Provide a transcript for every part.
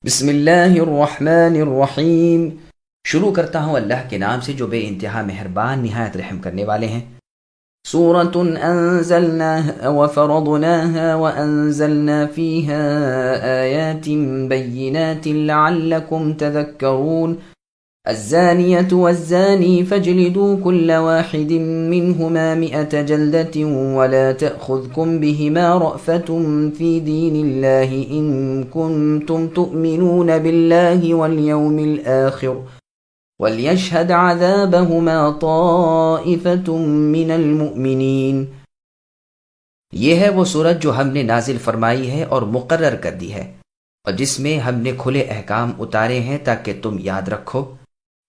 بسم اللہ الرحمن الرحیم۔ شروع کرتا ہوں اللہ کے نام سے جو بے انتہا مہربان نہایت رحم کرنے والے ہیں۔ سورۃ انزلناها وفرضناها وانزلنا فيها آیات بینات لعلکم تذکرون۔ الزانية والزاني فاجلدوا كل واحد منهما 100 جلدة ولا تأخذكم بهما رأفة في دين الله إن كنتم تؤمنون بالله واليوم الآخر وليشهد عذابهما طائفة من المؤمنين۔ یہ ہے وہ سورت جو ہم نے نازل فرمائی ہے اور مقرر کر دی ہے، اور جس میں ہم نے کھلے احکام اتارے ہیں تاکہ تم یاد رکھو۔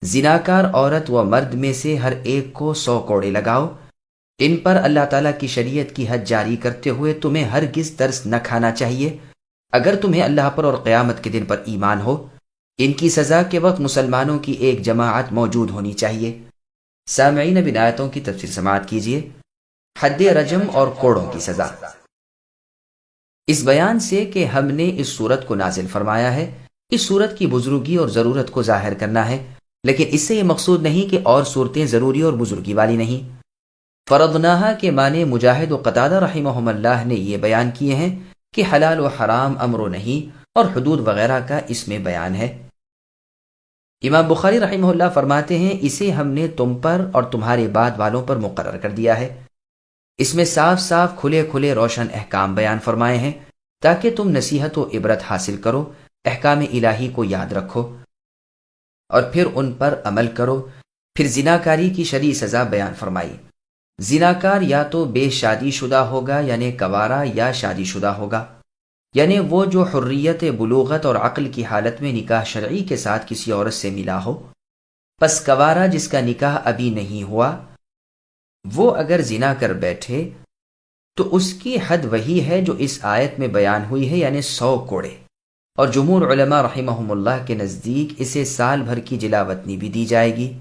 زناکار عورت و مرد میں سے ہر ایک کو 100 کوڑے لگاؤ۔ ان پر اللہ تعالیٰ کی شریعت کی حد جاری کرتے ہوئے تمہیں ہرگز ترس نہ کھانا چاہیے اگر تمہیں اللہ پر اور قیامت کے دن پر ایمان ہو۔ ان کی سزا کے وقت مسلمانوں کی ایک جماعت موجود ہونی چاہیے۔ سامعین اب ان آیتوں کی تفسیر سماعت کیجیے۔ حد رجم اور کوڑوں کی سزا۔ اس بیان سے کہ ہم نے اس صورت کو نازل فرمایا ہے، اس صورت کی بزرگی اور ضرورت کو ظاہر کرنا ہے، لیکن اس سے یہ مقصود نہیں کہ اور صورتیں ضروری اور بزرگی والی نہیں۔ فرضناہا کے معنی مجاہد و قتادہ رحمہم اللہ نے یہ بیان کیے ہیں کہ حلال و حرام امر و نہیں اور حدود وغیرہ کا اس میں بیان ہے۔ امام بخاری رحمہ اللہ فرماتے ہیں اسے ہم نے تم پر اور تمہارے بعد والوں پر مقرر کر دیا ہے۔ اس میں صاف صاف کھلے کھلے روشن احکام بیان فرمائے ہیں تاکہ تم نصیحت و عبرت حاصل کرو، احکام الہی کو یاد رکھو اور پھر ان پر عمل کرو۔ پھر زناکاری کی شرعی سزا بیان فرمائی۔ زناکار یا تو بے شادی شدہ ہوگا یعنی کوارا، یا شادی شدہ ہوگا یعنی وہ جو حریت بلوغت اور عقل کی حالت میں نکاح شرعی کے ساتھ کسی عورت سے ملا ہو۔ پس کوارا جس کا نکاح ابھی نہیں ہوا، وہ اگر زنا کر بیٹھے تو اس کی حد وہی ہے جو اس آیت میں بیان ہوئی ہے، یعنی 100 کوڑے۔ اور جمہور علماء رحمہم اللہ کے نزدیک اسے سال بھر کی جلاوطنی بھی دی جائے گی۔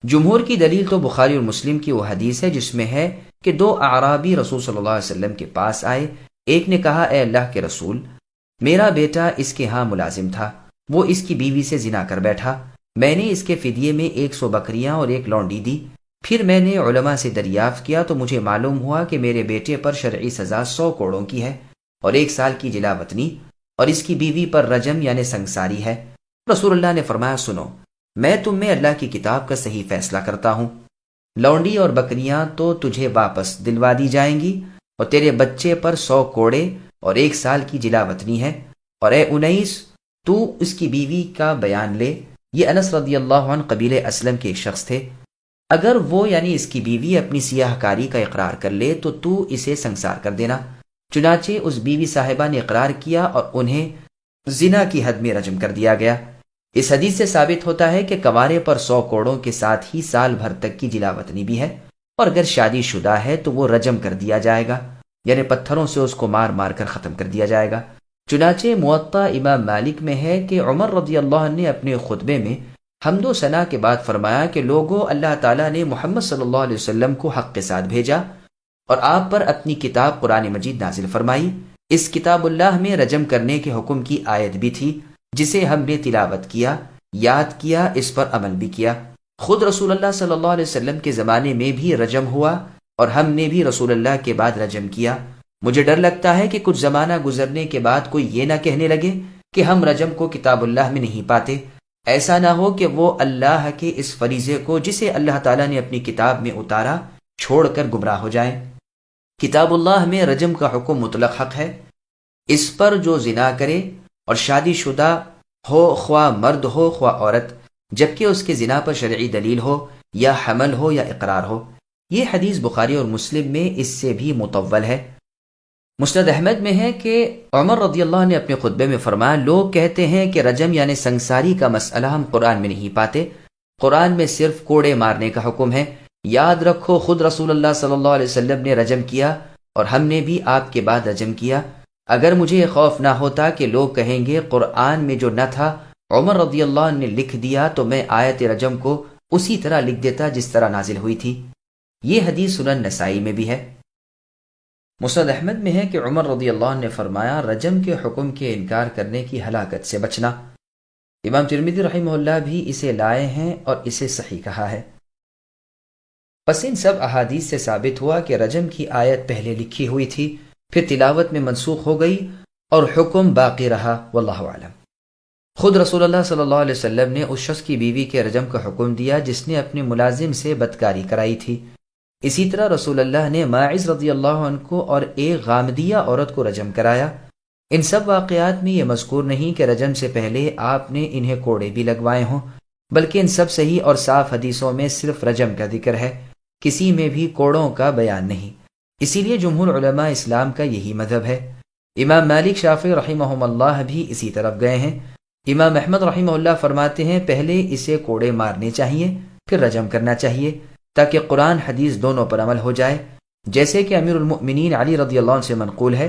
جمہور کی دلیل تو بخاری اور مسلم کی وہ حدیث ہے جس میں ہے کہ 2 اعرابی رسول صلی اللہ علیہ وسلم کے پاس آئے۔ ایک نے کہا اے اللہ کے رسول، میرا بیٹا اس کے ہاں ملازم تھا، وہ اس کی بیوی سے زنا کر بیٹھا، میں نے اس کے فدیے میں 100 بکریاں اور 1 لونڈی دی۔ پھر میں نے علماء سے دریافت کیا تو مجھے معلوم ہوا کہ میرے بیٹے پر شرعی سزا 100 کوڑوں کی ہے اور 1 سال کی جلاوطنی، اور اس کی بیوی پر رجم یعنی سنگساری ہے۔ رسول اللہ نے فرمایا سنو، میں تم میں اللہ کی کتاب کا صحیح فیصلہ کرتا ہوں، لونڈی اور بکریاں تو تجھے واپس دلوا دی جائیں گی، اور تیرے بچے پر 100 کوڑے اور 1 سال کی جلاوطنی ہے۔ اور اے انیس، تو اس کی بیوی کا بیان لے۔ یہ انس رضی اللہ عنہ قبیلہ اسلم کے ایک شخص تھے۔ اگر وہ یعنی اس کی بیوی اپنی سیاہ کاری کا اقرار کر لے تو اسے سنگسار کر دینا۔ چنانچہ اس بیوی صاحبہ نے اقرار کیا اور انہیں زنا کی حد میں رجم کر دیا گیا۔ اس حدیث سے ثابت ہوتا ہے کہ کنوارے پر 100 کوڑوں کے ساتھ ہی سال بھر تک کی جلاوطنی بھی ہے، اور اگر شادی شدہ ہے تو وہ رجم کر دیا جائے گا، یعنی پتھروں سے اس کو مار مار کر ختم کر دیا جائے گا۔ چنانچہ موطا امام مالک میں ہے کہ عمر رضی اللہ عنہ نے اپنے خطبے میں حمد و ثنا کے بعد فرمایا کہ لوگوں، اللہ تعالیٰ نے محمد صلی اللہ علیہ وسلم کو حق کے ساتھ بھیجا اور آپ پر اپنی کتاب قرآن مجید نازل فرمائی۔ اس کتاب اللہ میں رجم کرنے کے حکم کی آیت بھی تھی جسے ہم نے تلاوت کیا، یاد کیا، اس پر عمل بھی کیا۔ خود رسول اللہ صلی اللہ علیہ وسلم کے زمانے میں بھی رجم ہوا اور ہم نے بھی رسول اللہ کے بعد رجم کیا۔ مجھے ڈر لگتا ہے کہ کچھ زمانہ گزرنے کے بعد کوئی یہ نہ کہنے لگے کہ ہم رجم کو کتاب اللہ میں نہیں پاتے۔ ایسا نہ ہو کہ وہ اللہ کے اس فریضے کو جسے اللہ تعالیٰ نے اپنی کتاب میں اتارا چھوڑ کر گمراہ ہو جائیں۔ کتاب اللہ میں رجم کا حکم مطلق حق ہے۔ اس پر جو زنا کرے اور شادی شدہ ہو، خواہ مرد ہو خواہ عورت، جبکہ اس کے زنا پر شرعی دلیل ہو یا حمل ہو یا اقرار ہو۔ یہ حدیث بخاری اور مسلم میں اس سے بھی مطول ہے۔ مسند احمد میں ہے کہ عمر رضی اللہ نے اپنے خطبے میں فرمایا لوگ کہتے ہیں کہ رجم یعنی سنگساری کا مسئلہ ہم قرآن میں نہیں پاتے، قرآن میں صرف کوڑے مارنے کا حکم ہے۔ یاد رکھو خود رسول اللہ صلی اللہ علیہ وسلم نے رجم کیا اور ہم نے بھی آپ کے بعد رجم کیا۔ اگر مجھے یہ خوف نہ ہوتا کہ لوگ کہیں گے قرآن میں جو نہ تھا عمر رضی اللہ عنہ نے لکھ دیا تو میں آیت رجم کو اسی طرح لکھ دیتا جس طرح نازل ہوئی تھی۔ یہ حدیث سنن نسائی میں بھی ہے۔ مسند احمد میں ہے کہ عمر رضی اللہ عنہ نے فرمایا، رجم کے حکم کے انکار کرنے کی ہلاکت سے بچنا۔ امام ترمذی رحمہ اللہ بھی اسے لائے ہیں اور اسے صحیح کہا ہے۔ پس ان سب احادیث سے ثابت ہوا کہ رجم کی آیت پہلے لکھی ہوئی تھی، پھر تلاوت میں منسوخ ہو گئی اور حکم باقی رہا، واللہ اعلم۔ خود رسول اللہ صلی اللہ علیہ وسلم نے اس شخص کی بیوی کے رجم کا حکم دیا جس نے اپنے ملازم سے بدکاری کرائی تھی۔ اسی طرح رسول اللہ نے ماعز رضی اللہ عنہ کو اور ایک غامدیہ عورت کو رجم کرایا۔ ان سب واقعات میں یہ مذکور نہیں کہ رجم سے پہلے آپ نے انہیں کوڑے بھی لگوائے ہوں، بلکہ ان سب صحیح اور صاف حدیثوں میں صرف رجم کا ذکر ہے، کسی میں بھی کوڑوں کا بیان نہیں۔ اسی لیے جمہور علماء اسلام کا یہی مذہب ہے۔ امام مالک شافعی رحمہم اللہ بھی اسی طرف گئے ہیں۔ امام احمد رحمہ اللہ فرماتے ہیں پہلے اسے کوڑے مارنے چاہیے، پھر رجم کرنا چاہیے، تاکہ قرآن حدیث دونوں پر عمل ہو جائے۔ جیسے کہ امیر المؤمنین علی رضی اللہ عنہ سے منقول ہے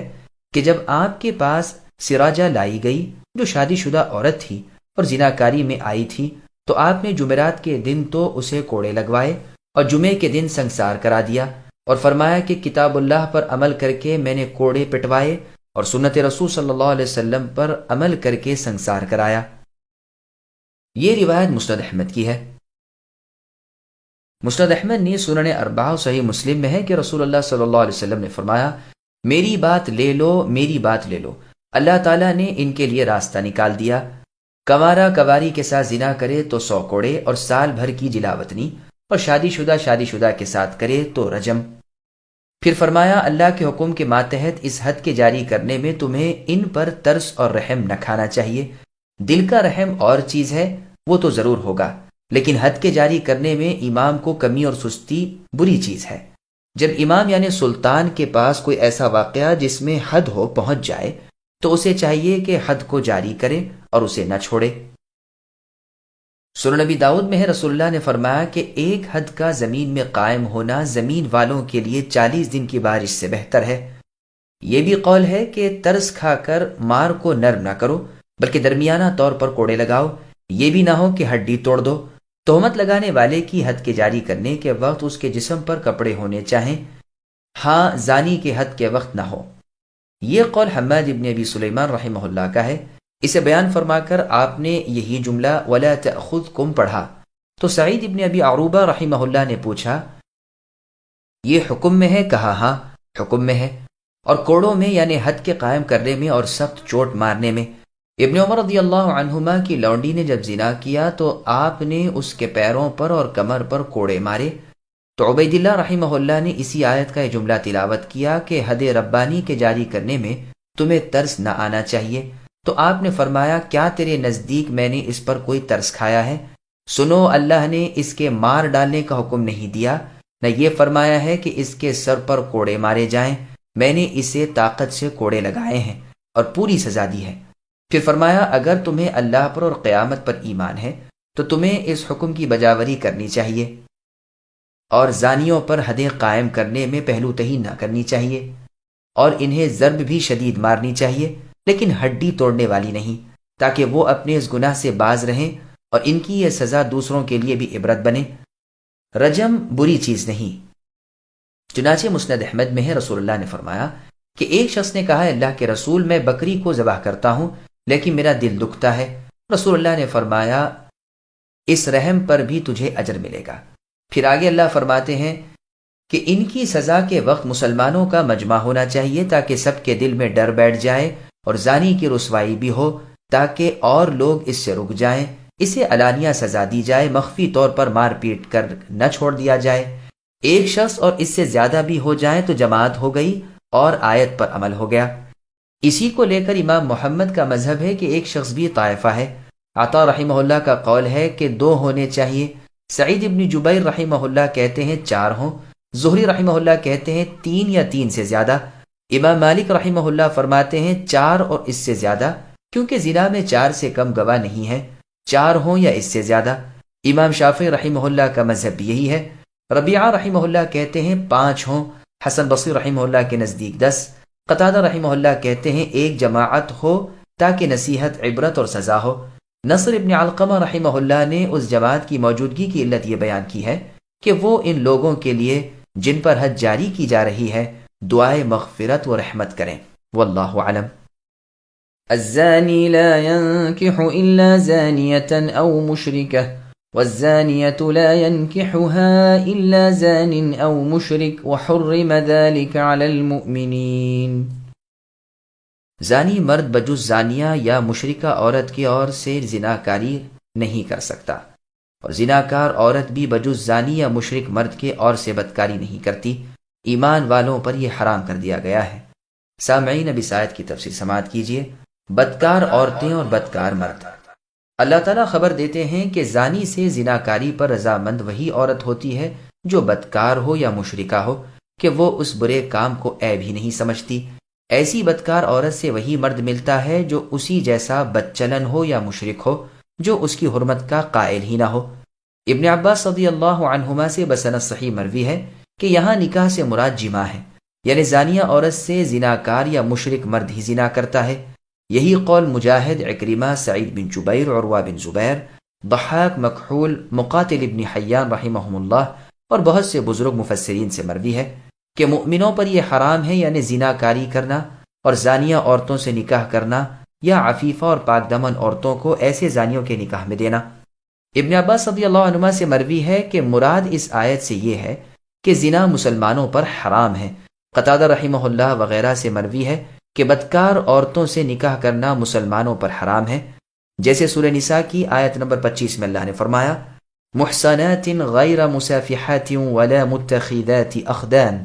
کہ جب آپ کے پاس سراجہ لائی گئی جو شادی شدہ عورت تھی اور زناکاری میں آئی تھی، تو آپ نے جمعرات کے دن تو اسے کوڑے لگوائے اور جمعے کے دن سنگسار کرا دیا، اور فرمایا کہ کتاب اللہ پر عمل کر کے میں نے کوڑے پٹوائے اور سنت رسول صلی اللہ علیہ وسلم پر عمل کر کے سنگسار کرایا۔ یہ روایت مسند احمد کی ہے۔ مسند احمد نے سنن اربعہ صحیح مسلم میں ہے کہ رسول اللہ صلی اللہ علیہ وسلم نے فرمایا، میری بات لے لو، میری بات لے لو، اللہ تعالیٰ نے ان کے لیے راستہ نکال دیا۔ کنوارا کنواری کے ساتھ زنا کرے تو 100 کوڑے اور سال بھر کی جلاوطنی، اور شادی شدہ کے ساتھ کرے تو رجم۔ پھر فرمایا، اللہ کے حکم کے ماتحت اس حد کے جاری کرنے میں تمہیں ان پر ترس اور رحم نہ کھانا چاہیے۔ دل کا رحم اور چیز ہے، وہ تو ضرور ہوگا، لیکن حد کے جاری کرنے میں امام کو کمی اور سستی بری چیز ہے۔ جب امام یعنی سلطان کے پاس کوئی ایسا واقعہ جس میں حد ہو پہنچ جائے تو اسے چاہیے کہ حد کو جاری کرے اور اسے نہ چھوڑے۔ سنن نبی داؤد میں ہے رسول اللہ نے فرمایا کہ ایک حد کا زمین میں قائم ہونا زمین والوں کے لیے 40 دن کی بارش سے بہتر ہے۔ یہ بھی قول ہے کہ ترس کھا کر مار کو نرم نہ کرو، بلکہ درمیانہ طور پر کوڑے لگاؤ، یہ بھی نہ ہو کہ ہڈی توڑ دو۔ تہمت لگانے والے کی حد کے جاری کرنے کے وقت اس کے جسم پر کپڑے ہونے چاہیں، ہاں زانی کے حد کے وقت نہ ہو۔ یہ قول حماد ابن ابی سلیمان رحمہ اللہ کا ہے۔ اسے بیان فرما کر آپ نے یہی جملہ وَلَا تَأْخُذْكُمْ پڑھا تو سعید ابن ابی عروبہ رحمہ اللہ نے پوچھا، یہ حکم میں ہے؟ کہا ہاں حکم میں ہے، اور کوڑوں میں یعنی حد کے قائم کرنے میں اور سخت چوٹ مارنے میں۔ ابن عمر رضی اللہ عنہما کی لونڈی نے جب زنا کیا تو آپ نے اس کے پیروں پر اور کمر پر کوڑے مارے، تو عبید اللہ رحمہ اللہ نے اسی آیت کا یہ جملہ تلاوت کیا کہ حد ربانی کے جاری کرنے میں تمہیں ترس نہ آنا چاہیے۔ تو آپ نے فرمایا، کیا تیرے نزدیک میں نے اس پر کوئی ترس کھایا ہے؟ سنو، اللہ نے اس کے مار ڈالنے کا حکم نہیں دیا، نہ یہ فرمایا ہے کہ اس کے سر پر کوڑے مارے جائیں، میں نے اسے طاقت سے کوڑے لگائے ہیں اور پوری سزا دی ہے۔ پھر فرمایا، اگر تمہیں اللہ پر اور قیامت پر ایمان ہے تو تمہیں اس حکم کی بجاوری کرنی چاہیے، اور زانیوں پر حدیں قائم کرنے میں پہلو تہی نہ کرنی چاہیے، اور انہیں ضرب بھی شدید مارنی چاہیے، لیکن ہڈی توڑنے والی نہیں، تاکہ وہ اپنے اس گناہ سے باز رہیں اور ان کی یہ سزا دوسروں کے لیے بھی عبرت بنے۔ رجم بری چیز نہیں۔ چنانچہ مسند احمد میں ہے رسول اللہ نے فرمایا کہ ایک شخص نے کہا، اللہ کے رسول، میں بکری کو ذبح کرتا ہوں لیکن میرا دل دکھتا ہے۔ رسول اللہ نے فرمایا، اس رحم پر بھی تجھے اجر ملے گا۔ پھر آگے اللہ فرماتے ہیں کہ ان کی سزا کے وقت مسلمانوں کا مجمع ہونا چاہیے تاکہ سب کے دل میں ڈر بیٹھ جائے، اور زانی کی رسوائی بھی ہو تاکہ اور لوگ اس سے رک جائیں۔ اسے علانیہ سزا دی جائے، مخفی طور پر مار پیٹ کر نہ چھوڑ دیا جائے۔ ایک شخص اور اس سے زیادہ بھی ہو جائیں تو جماعت ہو گئی اور آیت پر عمل ہو گیا۔ اسی کو لے کر امام محمد کا مذہب ہے کہ ایک شخص بھی طائفہ ہے۔ عطا رحمہ اللہ کا قول ہے کہ 2 ہونے چاہیے۔ سعید ابن جبیر رحمہ اللہ کہتے ہیں 4 ہوں۔ زہری رحمہ اللہ کہتے ہیں 3 یا 3 سے زیادہ۔ امام مالک رحمہ اللہ فرماتے ہیں 4 اور اس سے زیادہ، کیونکہ زنا میں 4 سے کم گواہ نہیں ہے، 4 ہوں یا اس سے زیادہ۔ امام شافعی رحمہ اللہ کا مذہب یہی ہے۔ ربیعہ رحمہ اللہ کہتے ہیں 5 ہوں۔ حسن بصری رحمہ اللہ کے نزدیک 10۔ قتادہ رحمہ اللہ کہتے ہیں 1 جماعت ہو تاکہ نصیحت، عبرت اور سزا ہو۔ نصر ابن علقمہ رحمہ اللہ نے اس جماعت کی موجودگی کی علت یہ بیان کی ہے کہ وہ ان لوگوں کے لیے جن پر حد جاری کی جا رہی ہے دعائے مغفرت و رحمت کریں۔ واللہ علم۔ الزاني لا ينكح إلا زانية أو مشركة والزانية لا ينكحها إلا زان أو مشرك وحرم ذلك على المؤمنين۔ زانی مرد بجز زانیہ یا مشرکہ عورت کی اور سے زناکاری نہیں کر سکتا، اور زناکار عورت بھی بجز زانی یا مشرک مرد کے اور سے بدکاری نہیں کرتی۔ ایمان والوں پر یہ حرام کر دیا گیا ہے۔ سامعین، اب اس آیت کی تفسیر سماعت کیجیے۔ بدکار عورتیں اور بدکار مرد۔ اللہ تعالیٰ خبر دیتے ہیں کہ زانی سے زناکاری پر رضامند وہی عورت ہوتی ہے جو بدکار ہو یا مشرکہ ہو کہ وہ اس برے کام کو عیب ہی نہیں سمجھتی۔ ایسی بدکار عورت سے وہی مرد ملتا ہے جو اسی جیسا بدچلن ہو یا مشرک ہو، جو اس کی حرمت کا قائل ہی نہ ہو۔ ابن عباس رضی اللہ عنہما سے بسند صحیح مروی ہے کہ یہاں نکاح سے مراد جماع ہے، یعنی زانیہ عورت سے زناکار یا مشرک مرد ہی زنا کرتا ہے۔ یہی قول مجاہد، عکرمہ، سعید بن جبیر، عروہ بن زبیر، ضحاک، مکحول، مقاتل ابن حیان رحمہم اللہ اور بہت سے بزرگ مفسرین سے مروی ہے کہ مؤمنوں پر یہ حرام ہے، یعنی زناکاری کرنا اور زانیہ عورتوں سے نکاح کرنا یا عفیفہ اور پاک دمن عورتوں کو ایسے زانیوں کے نکاح میں دینا۔ ابن عباس رضی اللہ عنہما سے مروی ہے کہ مراد اس آیت سے یہ ہے کہ زنا مسلمانوں پر حرام ہے۔ قتادہ رحمہ اللہ وغیرہ سے مروی ہے کہ بدکار عورتوں سے نکاح کرنا مسلمانوں پر حرام ہے، جیسے سورہ نساء کی آیت نمبر 25 میں اللہ نے فرمایا محصنات غیر مسافحات ولا متخذات اخدان،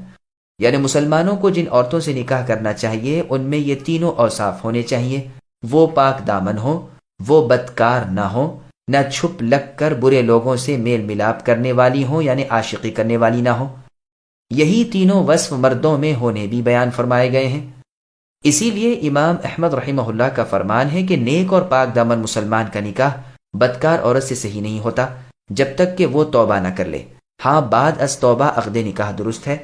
یعنی مسلمانوں کو جن عورتوں سے نکاح کرنا چاہیے ان میں یہ تینوں اوصاف ہونے چاہیے، وہ پاک دامن ہو، وہ بدکار نہ ہو، نہ چھپ لگ کر برے لوگوں سے میل ملاپ کرنے والی ہوں یعنی عاشقی کرنے والی نہ ہو۔ یہی تینوں وصف مردوں میں ہونے بھی بیان فرمائے گئے ہیں۔ اسی لیے امام احمد رحمہ اللہ کا فرمان ہے کہ نیک اور پاک دامن مسلمان کا نکاح بدکار عورت سے صحیح نہیں ہوتا جب تک کہ وہ توبہ نہ کر لے۔ ہاں، بعد از توبہ عقد نکاح درست ہے۔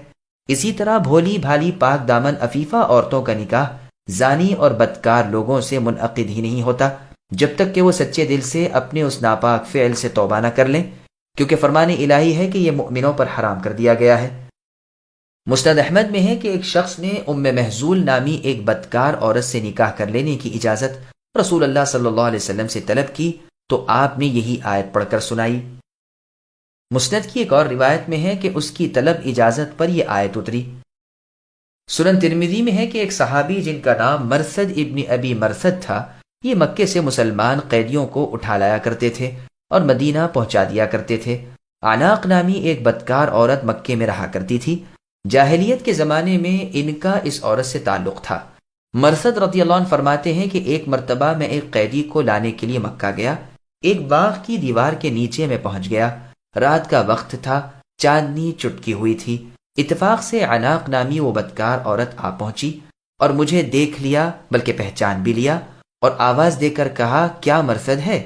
اسی طرح بھولی بھالی پاک دامن عفیفہ عورتوں کا نکاح زانی اور بدکار لوگوں سے منعقد ہی نہیں ہوتا جب تک کہ وہ سچے دل سے اپنے اس ناپاک فعل سے توبہ نہ کر لیں، کیونکہ فرمان الہی ہے کہ یہ مؤمنوں پر حرام کر دیا گیا ہے۔ مسند احمد میں ہے کہ ایک شخص نے ام محزول نامی ایک بدکار عورت سے نکاح کر لینے کی اجازت رسول اللہ صلی اللہ علیہ وسلم سے طلب کی تو آپ نے یہی آیت پڑھ کر سنائی۔ مسند کی ایک اور روایت میں ہے کہ اس کی طلب اجازت پر یہ آیت اتری۔ سنن ترمذی میں ہے کہ ایک صحابی جن کا نام مرثد ابن ابی مرثد تھا، یہ مکے سے مسلمان قیدیوں کو اٹھا لایا کرتے تھے اور مدینہ پہنچا دیا کرتے تھے۔ عناق نامی ایک بدکار عورت مکے میں رہا کرتی تھی۔ جاہلیت کے زمانے میں ان کا اس عورت سے تعلق تھا۔ مرثد رضی اللہ عنہ فرماتے ہیں کہ ایک مرتبہ میں ایک قیدی کو لانے کے لیے مکہ گیا، ایک باغ کی دیوار کے نیچے میں پہنچ گیا۔ رات کا وقت تھا، چاندنی چٹکی ہوئی تھی۔ اتفاق سے عناق نامی وہ بدکار عورت آ پہنچی اور مجھے دیکھ لیا، بلکہ پہچان بھی لیا، اور آواز دے کر کہا کیا مرثد ہے؟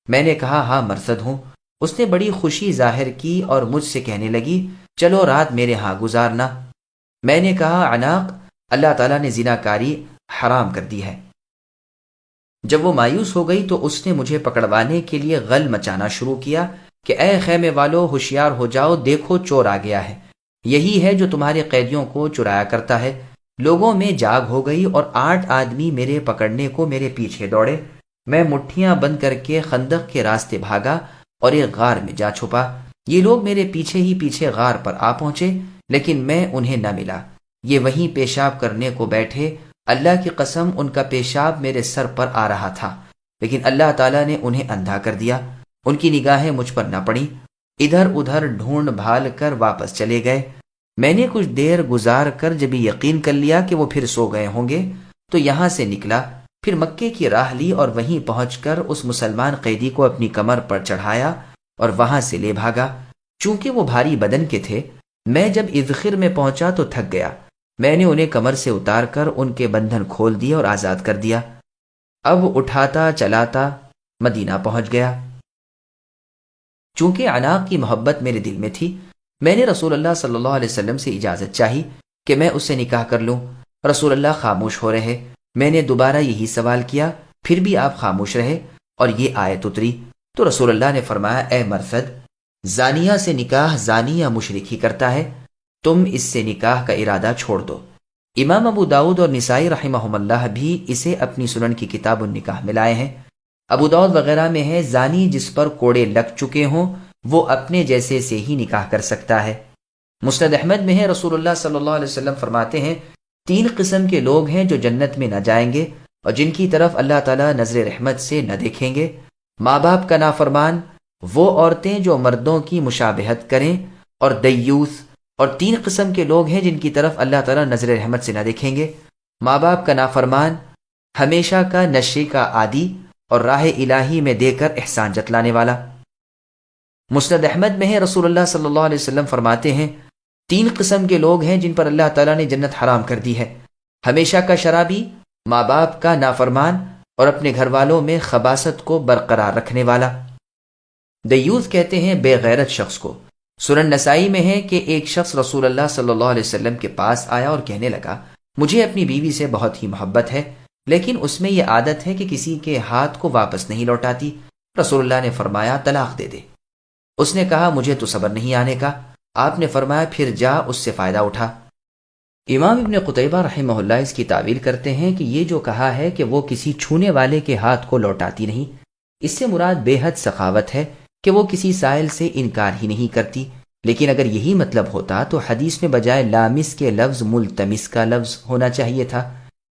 میں نے کہا ہاں مرثد ہوں۔ اس نے بڑی خوشی ظاہر کی اور مجھ سے کہنے لگی چلو رات میرے ہاں گزارنا۔ میں نے کہا عناق، اللہ تعالیٰ نے زنا کاری حرام کر دی ہے۔ جب وہ مایوس ہو گئی تو اس نے مجھے پکڑوانے کے لیے غل مچانا شروع کیا کہ اے خیمے والو ہوشیار ہو جاؤ، دیکھو چور آ گیا ہے، یہی ہے جو تمہارے قیدیوں کو چرایا کرتا ہے۔ لوگوں میں جاگ ہو گئی اور 8 آدمی میرے پکڑنے کو میرے پیچھے دوڑے۔ میں مٹھیاں بند کر کے خندق کے راستے بھاگا اور ایک غار میں جا چھپا۔ یہ لوگ میرے پیچھے ہی پیچھے غار پر آ پہنچے، لیکن میں انہیں نہ ملا۔ یہ وہیں پیشاب کرنے کو بیٹھے۔ اللہ کی قسم ان کا پیشاب میرے سر پر آ رہا تھا، لیکن اللہ تعالیٰ نے انہیں اندھا کر دیا۔ ان کی نگاہیں مجھ پر نہ پڑیں، ادھر ادھر ڈھونڈ بھال کر واپس چلے گئے۔ میں نے کچھ دیر گزار کر جب یقین کر لیا کہ وہ پھر سو گئے ہوں گے تو یہاں سے نکلا، پھر مکے کی راہ لی اور وہیں پہنچ کر اس مسلمان قیدی کو اپنی کمر پر چڑھایا اور وہاں سے لے بھاگا۔ چونکہ وہ بھاری بدن کے تھے، میں جب اذخر میں پہنچا تو تھک گیا۔ میں نے انہیں کمر سے اتار کر ان کے بندھن کھول دیے اور آزاد کر دیا۔ اب اٹھاتا چلاتا مدینہ پہنچ گیا۔ چونکہ عناق کی محبت میرے دل میں تھی، میں نے رسول اللہ صلی اللہ علیہ وسلم سے اجازت چاہی کہ میں اس سے نکاح کر لوں۔ رسول اللہ خاموش ہو رہے۔ میں نے دوبارہ یہی سوال کیا، پھر بھی آپ خاموش رہے اور یہ آیت اتری تو رسول اللہ نے فرمایا اے مرثد، زانیہ سے نکاح زانی یا مشرک ہی کرتا ہے، تم اس سے نکاح کا ارادہ چھوڑ دو۔ امام ابو داود اور نسائی رحمہم اللہ بھی اسے اپنی سنن کی کتاب النکاح میں لائے ہیں۔ ابو داود وغیرہ میں ہے زانی جس پر کوڑے لگ چکے ہوں وہ اپنے جیسے سے ہی نکاح کر سکتا ہے۔ مسند احمد میں ہے رسول اللہ صلی اللہ علیہ وسلم فرماتے ہیں 3 قسم کے لوگ ہیں جو جنت میں نہ جائیں گے اور جن کی طرف اللہ تعالیٰ نظر رحمت سے نہ دیکھیں گے، ماں باپ کا نافرمان، وہ عورتیں جو مردوں کی مشابہت کریں، اور دیوث۔ اور 3 قسم کے لوگ ہیں جن کی طرف اللہ تعالیٰ نظر رحمت سے نہ دیکھیں گے، ماں باپ کا نافرمان، ہمیشہ کا نشے کا عادی، اور راہ الہی میں دے کر احسان جتلانے والا۔ مسند احمد میں ہے رسول اللہ صلی اللہ علیہ وسلم فرماتے ہیں 3 قسم کے لوگ ہیں جن پر اللہ تعالیٰ نے جنت حرام کر دی ہے، ہمیشہ کا شرابی، ماں باپ کا نافرمان، اور اپنے گھر والوں میں خباثت کو برقرار رکھنے والا۔ دیوث کہتے ہیں بے غیرت شخص کو۔ سنن نسائی میں ہے کہ ایک شخص رسول اللہ صلی اللہ علیہ وسلم کے پاس آیا اور کہنے لگا مجھے اپنی بیوی سے بہت ہی محبت ہے، لیکن اس میں یہ عادت ہے کہ کسی کے ہاتھ کو واپس نہیں لوٹاتی۔ رسول اللہ نے فرمایا طلاق دے دے۔ اس نے کہا مجھے تو صبر نہیں آنے کا۔ آپ نے فرمایا پھر جا اس سے فائدہ اٹھا۔ امام ابن قتیبہ رحمہ اللہ اس کی تعویل کرتے ہیں کہ یہ جو کہا ہے کہ وہ کسی چھونے والے کے ہاتھ کو لوٹاتی نہیں، اس سے مراد بے حد سخاوت ہے کہ وہ کسی سائل سے انکار ہی نہیں کرتی۔ لیکن اگر یہی مطلب ہوتا تو حدیث میں بجائے لامس کے لفظ ملتمس کا لفظ ہونا چاہیے تھا۔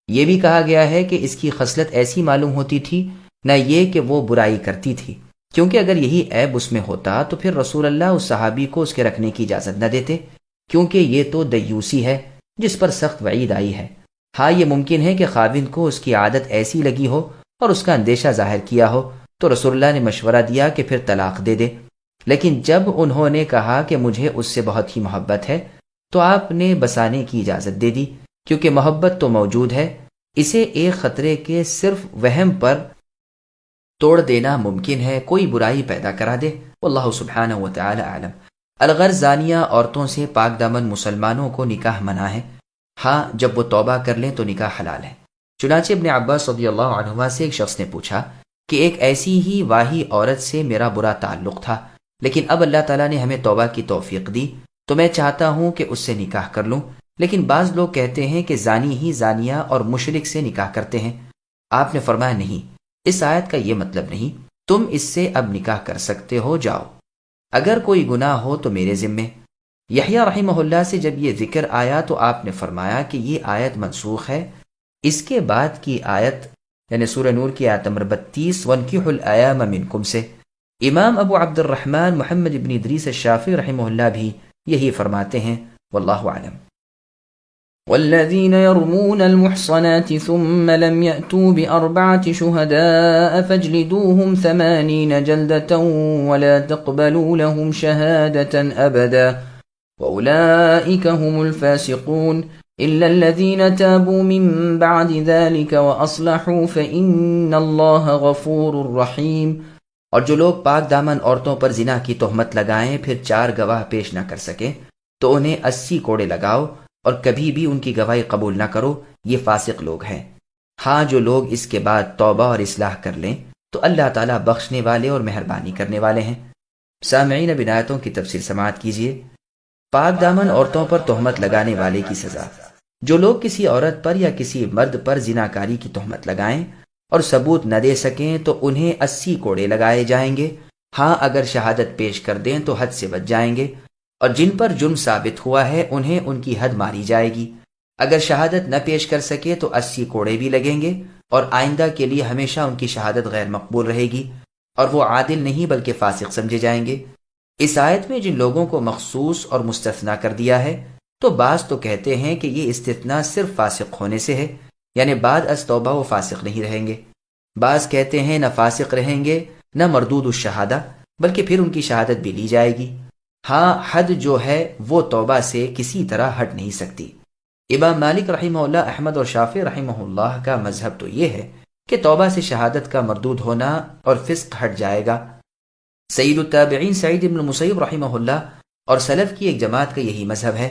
یہ بھی کہا گیا ہے کہ اس کی خصلت ایسی معلوم ہوتی تھی نہ یہ کہ وہ برائی کرتی تھی، کیونکہ اگر یہی عیب اس میں ہوتا تو پھر رسول اللہ اس صحابی کو اس کے رکھنے کی اجازت نہ دیتے، کیونکہ یہ تو دیوسی ہے جس پر سخت وعید آئی ہے۔ ہاں یہ ممکن ہے کہ خاوند کو اس کی عادت ایسی لگی ہو اور اس کا اندیشہ ظاہر کیا ہو تو رسول اللہ نے مشورہ دیا کہ پھر طلاق دے دے، لیکن جب انہوں نے کہا کہ مجھے اس سے بہت ہی محبت ہے تو آپ نے بسانے کی اجازت دے دی، کیونکہ محبت تو موجود ہے، اسے ایک خطرے کے صرف وہم پر توڑ دینا ممکن ہے، کوئی برائی پیدا کرا دے۔ واللہ سبحانہ وتعالی اعلم۔ الغرض زانیہ عورتوں سے پاک دامن مسلمانوں کو نکاح منع ہے، ہاں جب وہ توبہ کر لیں تو نکاح حلال ہے۔ چنانچہ ابن عباس رضی اللہ عنہما سے ایک شخص نے پوچھا کہ ایک ایسی ہی واہی عورت سے میرا برا تعلق تھا، لیکن اب اللہ تعالیٰ نے ہمیں توبہ کی توفیق دی تو میں چاہتا ہوں کہ اس سے نکاح کر لوں، لیکن بعض لوگ کہتے ہیں کہ زانی ہی زانیہ اور مشرک سے نکاح کرتے ہیں۔ آپ نے فرمایا نہیں، اس آیت کا یہ مطلب نہیں، تم اس سے اب نکاح کر سکتے ہو، جاؤ، اگر کوئی گناہ ہو تو میرے ذمے۔ یحییٰ رحمہ اللہ سے جب یہ ذکر آیا تو آپ نے فرمایا کہ یہ آیت منسوخ ہے۔ اس کے بعد کی آیت یعنی سورہ نور کی آیت نمبر 32 وَانْكِحُوا الْأَيَامَ مِنْكُمْ سے امام ابو عبد الرحمن محمد ابن ادریس الشافعی رحمہ اللہ بھی یہی فرماتے ہیں، واللہ اعلم۔ والذين يرمون المحصنات ثم لم يأتوا بأربعة شهداء فاجلدوهم 80 جلدة ولا تقبلوا لهم شهادة أبدا وأولئك هم الفاسقون إلا الذين تابوا من بعد ذلك وأصلحوا فإن الله غفور رحيم۔ اور جو لوگ پاک دامن عورتوں پر زنا کی تہمت لگائیں پھر 4 گواہ پیش نہ کر سکیں تو انہیں 80 کوڑے لگاؤ اور کبھی بھی ان کی گواہی قبول نہ کرو، یہ فاسق لوگ ہیں۔ ہاں جو لوگ اس کے بعد توبہ اور اصلاح کر لیں تو اللہ تعالیٰ بخشنے والے اور مہربانی کرنے والے ہیں۔ سامعین اب آیتوں کی تفسیر سماعت کیجیے۔ پاک دامن عورتوں پر تہمت لگانے والے کی سزا، جو لوگ کسی عورت پر یا کسی مرد پر زناکاری کی تہمت لگائیں اور ثبوت نہ دے سکیں تو انہیں 80 کوڑے لگائے جائیں گے۔ ہاں اگر شہادت پیش کر دیں تو حد سے بچ جائیں گے، اور جن پر جرم ثابت ہوا ہے انہیں ان کی حد ماری جائے گی۔ اگر شہادت نہ پیش کر سکے تو 80 کوڑے بھی لگیں گے، اور آئندہ کے لیے ہمیشہ ان کی شہادت غیر مقبول رہے گی، اور وہ عادل نہیں بلکہ فاسق سمجھے جائیں گے۔ اس آیت میں جن لوگوں کو مخصوص اور مستثنیٰ کر دیا ہے تو بعض تو کہتے ہیں کہ یہ استثناء صرف فاسق ہونے سے ہے، یعنی بعد از توبہ وہ فاسق نہیں رہیں گے۔ بعض کہتے ہیں نہ فاسق رہیں گے نہ مردود الشہادہ، بلکہ پھر ان کی شہادت بھی لی جائے گی۔ ہاں حد جو ہے وہ توبہ سے کسی طرح ہٹ نہیں سکتی۔ امام مالک رحمہ اللہ، احمد اور شافعی رحمہ اللہ کا مذہب تو یہ ہے کہ توبہ سے شہادت کا مردود ہونا اور فسق ہٹ جائے گا۔ سید التابعین سعید بن المسیب رحمہ اللہ اور سلف کی ایک جماعت کا یہی مذہب ہے۔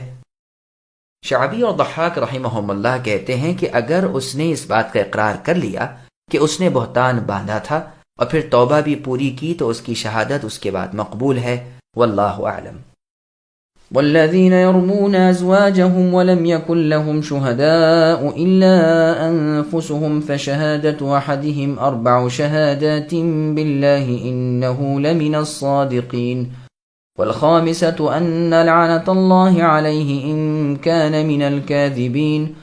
شعبی اور ضحاک رحمہم اللہ کہتے ہیں کہ اگر اس نے اس بات کا اقرار کر لیا کہ اس نے بہتان باندھا تھا اور پھر توبہ بھی پوری کی تو اس کی شہادت اس کے بعد مقبول ہے، واللہ اعلم۔ والذين يرمون أزواجهم ولم يكن لهم شهداء إلا أنفسهم فشهادة أحدهم 4 شهادات بالله إنه لمن الصادقين والخامسة أن لعنة الله عليه إن كان من الكاذبين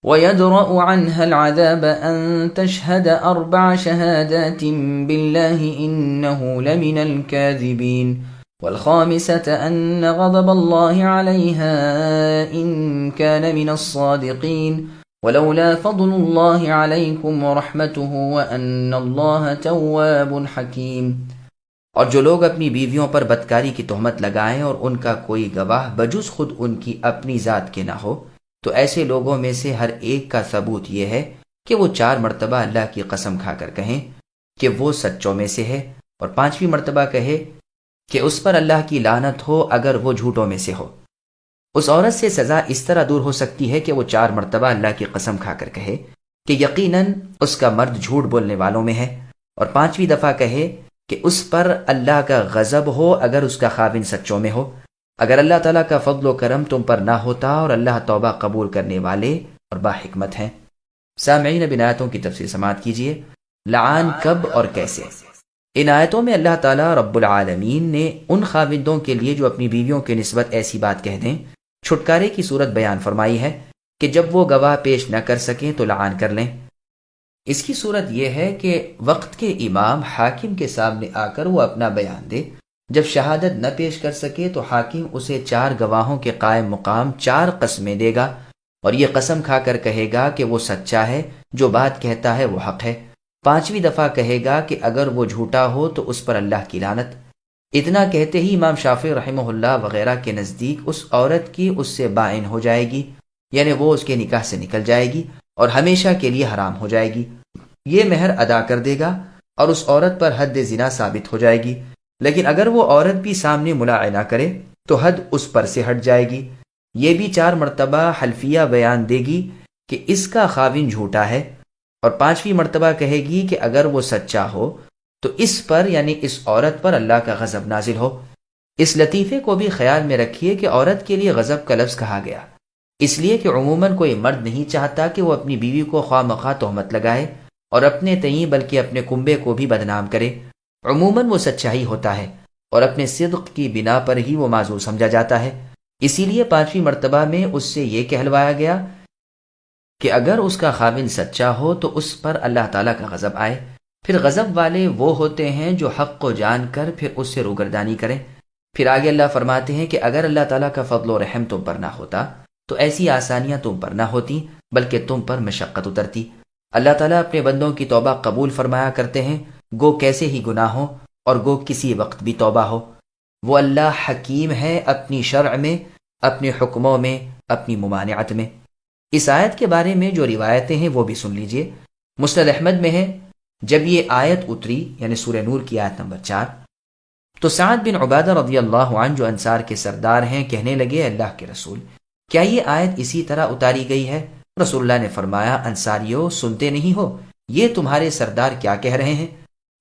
ويدرأ عنها العذاب أن تشهد 4 شهادات بالله إنه لمن الكاذبين والخامسة أن غضب الله عليها إن كان من الصادقين ولولا فضل الله عليكم ورحمته وأن الله تواب حكيم. اور جو لوگ اپنی بیویوں پر بدکاری کی تہمت لگائیں اور ان کا کوئی گواہ بجز خود ان کی اپنی ذات کے نہ ہو، تو ایسے لوگوں میں سے ہر ایک کا ثبوت یہ ہے کہ وہ 4 مرتبہ اللہ کی قسم کھا کر کہیں کہ وہ سچوں میں سے ہے، اور 5ویں مرتبہ کہے کہ اس پر اللہ کی لعنت ہو اگر وہ جھوٹوں میں سے ہو. اس عورت سے سزا اس طرح دور ہو سکتی ہے کہ وہ 4 مرتبہ اللہ کی قسم کھا کر کہے کہ یقیناً اس کا مرد جھوٹ بولنے والوں میں ہے، اور 5ویں دفعہ کہے کہ اس پر اللہ کا غضب ہو اگر اس کا خاوند سچوں میں ہو، اگر اللہ تعالیٰ کا فضل و کرم تم پر نہ ہوتا اور اللہ توبہ قبول کرنے والے اور باحکمت ہیں. سامعین، بن آیتوں کی تفسیر سماعت کیجیے. لعان کب اور کیسے؟ ان آیتوں میں اللہ تعالیٰ رب العالمین نے ان خاوندوں کے لیے جو اپنی بیویوں کے نسبت ایسی بات کہہ دیں چھٹکارے کی صورت بیان فرمائی ہے کہ جب وہ گواہ پیش نہ کر سکیں تو لعان کر لیں. اس کی صورت یہ ہے کہ وقت کے امام حاکم کے سامنے آ کر وہ اپنا بیان دے. جب شہادت نہ پیش کر سکے تو حاکم اسے 4 گواہوں کے قائم مقام 4 قسمیں دے گا، اور یہ قسم کھا کر کہے گا کہ وہ سچا ہے، جو بات کہتا ہے وہ حق ہے. 5ویں دفعہ کہے گا کہ اگر وہ جھوٹا ہو تو اس پر اللہ کی لعنت. اتنا کہتے ہی امام شافعی رحمہ اللہ وغیرہ کے نزدیک اس عورت کی اس سے بائن ہو جائے گی، یعنی وہ اس کے نکاح سے نکل جائے گی اور ہمیشہ کے لیے حرام ہو جائے گی. یہ مہر ادا کر دے گا اور اس عورت پر حد زنا ثابت ہو جائے گی. لیکن اگر وہ عورت بھی سامنے ملاعنہ کرے تو حد اس پر سے ہٹ جائے گی. یہ بھی 4 مرتبہ حلفیہ بیان دے گی کہ اس کا خاوند جھوٹا ہے، اور 5ویں مرتبہ کہے گی کہ اگر وہ سچا ہو تو اس پر یعنی اس عورت پر اللہ کا غضب نازل ہو. اس لطیفے کو بھی خیال میں رکھیے کہ عورت کے لیے غضب کا لفظ کہا گیا اس لیے کہ عموماً کوئی مرد نہیں چاہتا کہ وہ اپنی بیوی کو خواہ مخواہ تہمت لگائے اور اپنے تئیں بلکہ اپنے کنبے کو بھی بدنام کرے. عموماً وہ سچا ہی ہوتا ہے اور اپنے صدق کی بنا پر ہی وہ معذور سمجھا جاتا ہے. اسی لیے 5ویں مرتبہ میں اس سے یہ کہلوایا گیا کہ اگر اس کا خاوند سچا ہو تو اس پر اللہ تعالیٰ کا غضب آئے. پھر غضب والے وہ ہوتے ہیں جو حق کو جان کر پھر اس سے روگردانی کریں. پھر آگے اللہ فرماتے ہیں کہ اگر اللہ تعالیٰ کا فضل و رحم تم پر نہ ہوتا تو ایسی آسانیاں تم پر نہ ہوتی بلکہ تم پر مشقت اترتی. اللہ تعالیٰ اپنے بندوں کی توبہ قبول فرمایا کرتے ہیں، گو کیسے ہی گناہ ہو اور گو کسی وقت بھی توبہ ہو. وہ اللہ حکیم ہے اپنی شرع میں، اپنے حکموں میں، اپنی ممانعت میں. اس آیت کے بارے میں جو روایتیں ہیں وہ بھی سن لیجئے. مسند احمد میں ہے جب یہ آیت اتری یعنی سورہ نور کی آیت نمبر 4 تو سعد بن عبادہ رضی اللہ عنہ جو انصار کے سردار ہیں کہنے لگے اللہ کے رسول کیا یہ آیت اسی طرح اتاری گئی ہے؟ رسول اللہ نے فرمایا انصاریو سنتے نہیں ہو یہ تمہارے سردار کیا کہہ رہے ہیں؟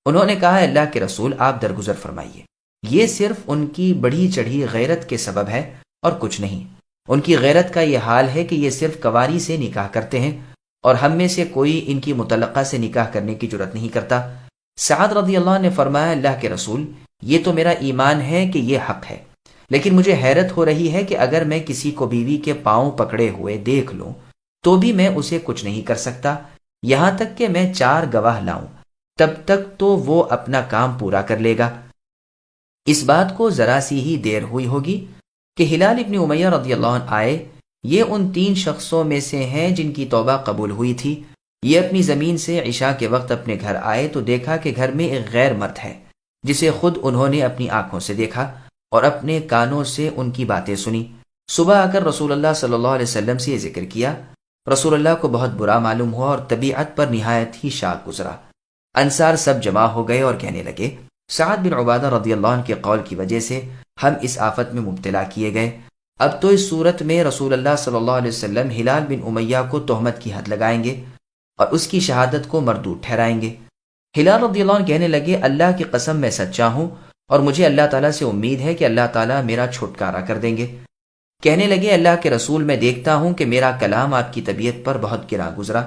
انہوں نے کہا اللہ کے رسول آپ درگزر فرمائیے، یہ صرف ان کی بڑھی چڑھی غیرت کے سبب ہے اور کچھ نہیں. ان کی غیرت کا یہ حال ہے کہ یہ صرف کواری سے نکاح کرتے ہیں اور ہم میں سے کوئی ان کی متعلقہ سے نکاح کرنے کی جرت نہیں کرتا. سعد رضی اللہ عنہ نے فرمایا اللہ کے رسول یہ تو میرا ایمان ہے کہ یہ حق ہے، لیکن مجھے حیرت ہو رہی ہے کہ اگر میں کسی کو بیوی کے پاؤں پکڑے ہوئے دیکھ لوں تو بھی میں اسے کچھ نہیں کر سکتا یہاں تک کہ میں 4 گواہ لاؤں، تب تک تو وہ اپنا کام پورا کر لے گا. اس بات کو ذرا سی ہی دیر ہوئی ہوگی کہ ہلال ابن امیہ رضی اللہ عنہ آئے. یہ ان 3 شخصوں میں سے ہیں جن کی توبہ قبول ہوئی تھی. یہ اپنی زمین سے عشاء کے وقت اپنے گھر آئے تو دیکھا کہ گھر میں ایک غیر مرد ہے جسے خود انہوں نے اپنی آنکھوں سے دیکھا اور اپنے کانوں سے ان کی باتیں سنی. صبح آ کر رسول اللہ صلی اللہ علیہ وسلم سے یہ ذکر کیا. رسول اللہ کو بہت برا معلوم ہوا اور طبیعت پر نہایت ہی شاک گزرا. انصار سب جمع ہو گئے اور کہنے لگے سعد بن عبادہ رضی اللہ عنہ کے قول کی وجہ سے ہم اس آفت میں مبتلا کیے گئے. اب تو اس صورت میں رسول اللہ صلی اللہ علیہ وسلم ہلال بن امیہ کو تہمت کی حد لگائیں گے اور اس کی شہادت کو مردود ٹھہرائیں گے. ہلال رضی اللہ عنہ کہنے لگے اللہ کی قسم میں سچا ہوں اور مجھے اللہ تعالیٰ سے امید ہے کہ اللہ تعالیٰ میرا چھٹکارا کر دیں گے۔ کہنے لگے اللہ کے رسول میں دیکھتا ہوں کہ میرا کلام آپ کی طبیعت پر بہت گرا گزرا۔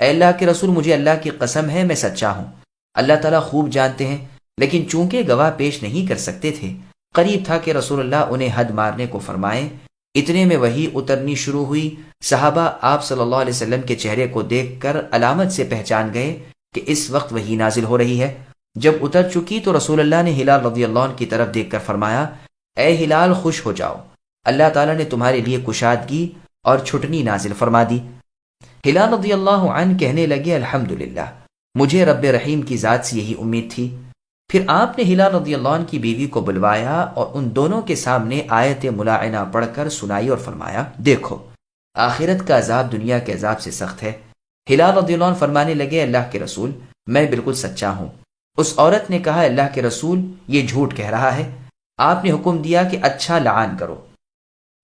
اے اللہ کے رسول مجھے اللہ کی قسم ہے میں سچا ہوں، اللہ تعالیٰ خوب جانتے ہیں، لیکن چونکہ گواہ پیش نہیں کر سکتے تھے، قریب تھا کہ رسول اللہ انہیں حد مارنے کو فرمائیں۔ اتنے میں وحی اترنی شروع ہوئی۔ صحابہ آپ صلی اللہ علیہ وسلم کے چہرے کو دیکھ کر علامت سے پہچان گئے کہ اس وقت وحی نازل ہو رہی ہے۔ جب اتر چکی تو رسول اللہ نے ہلال رضی اللہ عنہ کی طرف دیکھ کر فرمایا، اے ہلال خوش ہو جاؤ، اللہ تعالیٰ نے تمہارے لیے کشادگی اور چھٹنی نازل فرما دی۔ ہلال رضی اللہ عنہ کہنے لگے الحمدللہ، مجھے رب رحیم کی ذات سے یہی امید تھی۔ پھر آپ نے ہلال رضی اللہ عنہ کی بیوی کو بلوایا اور ان دونوں کے سامنے آیت ملاعنہ پڑھ کر سنائی اور فرمایا، دیکھو آخرت کا عذاب دنیا کے عذاب سے سخت ہے۔ ہلال رضی اللہ عنہ فرمانے لگے اللہ کے رسول میں بالکل سچا ہوں۔ اس عورت نے کہا اللہ کے رسول یہ جھوٹ کہہ رہا ہے۔ آپ نے حکم دیا کہ اچھا لعان کرو۔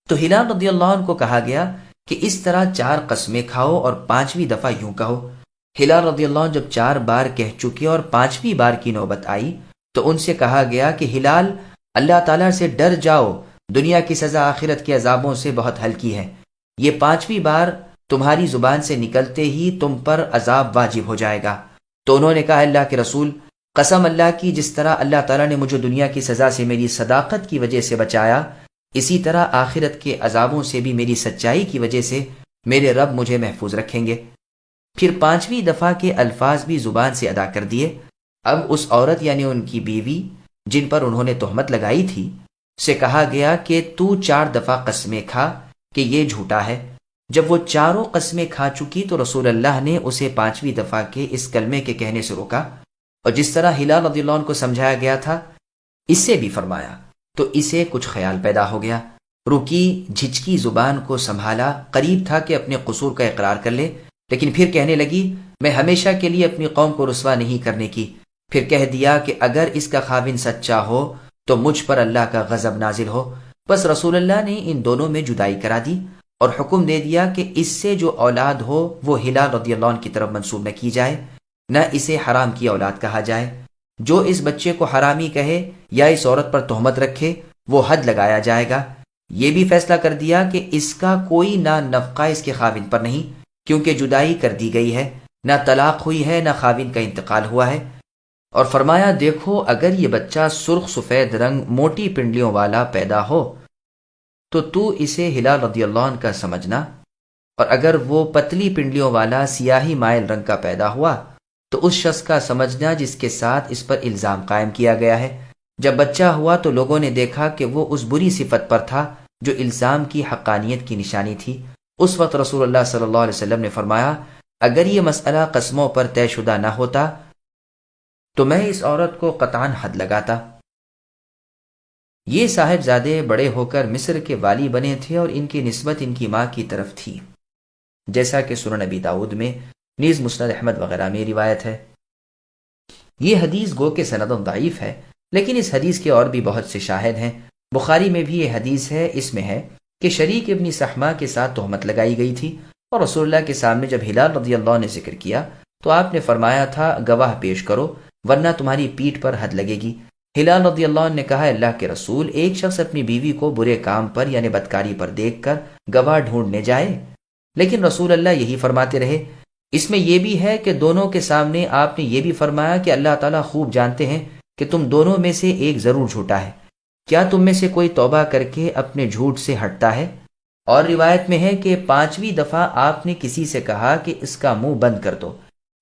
تو ہلال رضی اللہ عنہ کو کہا گیا کہ اس طرح 4 قسمیں کھاؤ اور 5ویں دفعہ یوں کہو۔ ہلال رضی اللہ عنہ جب 4 بار کہہ چکے اور 5ویں بار کی نوبت آئی تو ان سے کہا گیا کہ ہلال اللہ تعالیٰ سے ڈر جاؤ، دنیا کی سزا آخرت کے عذابوں سے بہت ہلکی ہے، یہ 5ویں بار تمہاری زبان سے نکلتے ہی تم پر عذاب واجب ہو جائے گا۔ تو انہوں نے کہا اللہ کے رسول قسم اللہ کی، جس طرح اللہ تعالیٰ نے مجھے دنیا کی سزا سے میری صداقت کی وجہ سے بچایا، اسی طرح آخرت کے عذابوں سے بھی میری سچائی کی وجہ سے میرے رب مجھے محفوظ رکھیں گے۔ پھر 5ویں دفعہ کے الفاظ بھی زبان سے ادا کر دیے۔ اب اس عورت یعنی ان کی بیوی جن پر انہوں نے تہمت لگائی تھی سے کہا گیا کہ تو 4 دفعہ قسمیں کھا کہ یہ جھوٹا ہے۔ جب وہ 4 قسمیں کھا چکی تو رسول اللہ نے اسے 5ویں دفعہ کے اس کلمے کے کہنے سے روکا، اور جس طرح ہلال رضی اللہ عنہ کو سمجھایا گیا تھا اس سے بھی فرمایا، تو اسے کچھ خیال پیدا ہو گیا۔ رکی، جھجکی زبان کو سنبھالا، قریب تھا کہ اپنے قصور کا اقرار کر لے، لیکن پھر کہنے لگی میں ہمیشہ کے لیے اپنی قوم کو رسوا نہیں کرنے کی۔ پھر کہہ دیا کہ اگر اس کا خاوند سچا ہو تو مجھ پر اللہ کا غضب نازل ہو۔ بس رسول اللہ نے ان دونوں میں جدائی کرا دی اور حکم دے دیا کہ اس سے جو اولاد ہو وہ ہلال رضی اللہ عنہ کی طرف منسوب نہ کی جائے، نہ اسے حرام کی اولاد کہا جائے۔ جو اس بچے کو حرامی کہے یا اس عورت پر تہمت رکھے وہ حد لگایا جائے گا۔ یہ بھی فیصلہ کر دیا کہ اس کا کوئی نہ نفقہ اس کے خاوند پر نہیں، کیونکہ جدائی کر دی گئی ہے، نہ طلاق ہوئی ہے، نہ خاوند کا انتقال ہوا ہے۔ اور فرمایا دیکھو اگر یہ بچہ سرخ سفید رنگ موٹی پنڈلیوں والا پیدا ہو تو اسے ہلال رضی اللہ عنہ کا سمجھنا، اور اگر وہ پتلی پنڈلیوں والا سیاہی مائل رنگ کا پیدا ہوا تو اس شخص کا سمجھنا جس کے ساتھ اس پر الزام قائم کیا گیا ہے۔ جب بچہ ہوا تو لوگوں نے دیکھا کہ وہ اس بری صفت پر تھا جو الزام کی حقانیت کی نشانی تھی۔ اس وقت رسول اللہ صلی اللہ علیہ وسلم نے فرمایا اگر یہ مسئلہ قسموں پر طے شدہ نہ ہوتا تو میں اس عورت کو قطعاً حد لگاتا۔ یہ صاحبزادے بڑے ہو کر مصر کے والی بنے تھے اور ان کی نسبت ان کی ماں کی طرف تھی، جیسا کہ سنن نبی داؤد میں، نیز مسند احمد وغیرہ میں روایت ہے۔ یہ حدیث گو کہ سند ضعیف ہے، لیکن اس حدیث کے اور بھی بہت سے شاہد ہیں۔ بخاری میں بھی یہ حدیث ہے، اس میں ہے کہ شریک ابن سحمہ کے ساتھ تہمت لگائی گئی تھی، اور رسول اللہ کے سامنے جب ہلال رضی اللہ عنہ نے ذکر کیا تو آپ نے فرمایا تھا گواہ پیش کرو ورنہ تمہاری پیٹھ پر حد لگے گی۔ ہلال رضی اللہ عنہ نے کہا اللہ کے رسول ایک شخص اپنی بیوی کو برے کام پر یعنی بدکاری پر دیکھ کر گواہ ڈھونڈنے جائے، لیکن رسول اللہ یہی فرماتے رہے۔ اس میں یہ بھی ہے کہ دونوں کے سامنے آپ نے یہ بھی فرمایا کہ اللہ تعالیٰ خوب جانتے ہیں کہ تم دونوں میں سے ایک ضرور جھوٹا ہے، کیا تم میں سے کوئی توبہ کر کے اپنے جھوٹ سے ہٹتا ہے؟ اور روایت میں ہے کہ 5ویں دفعہ آپ نے کسی سے کہا کہ اس کا منہ بند کر دو،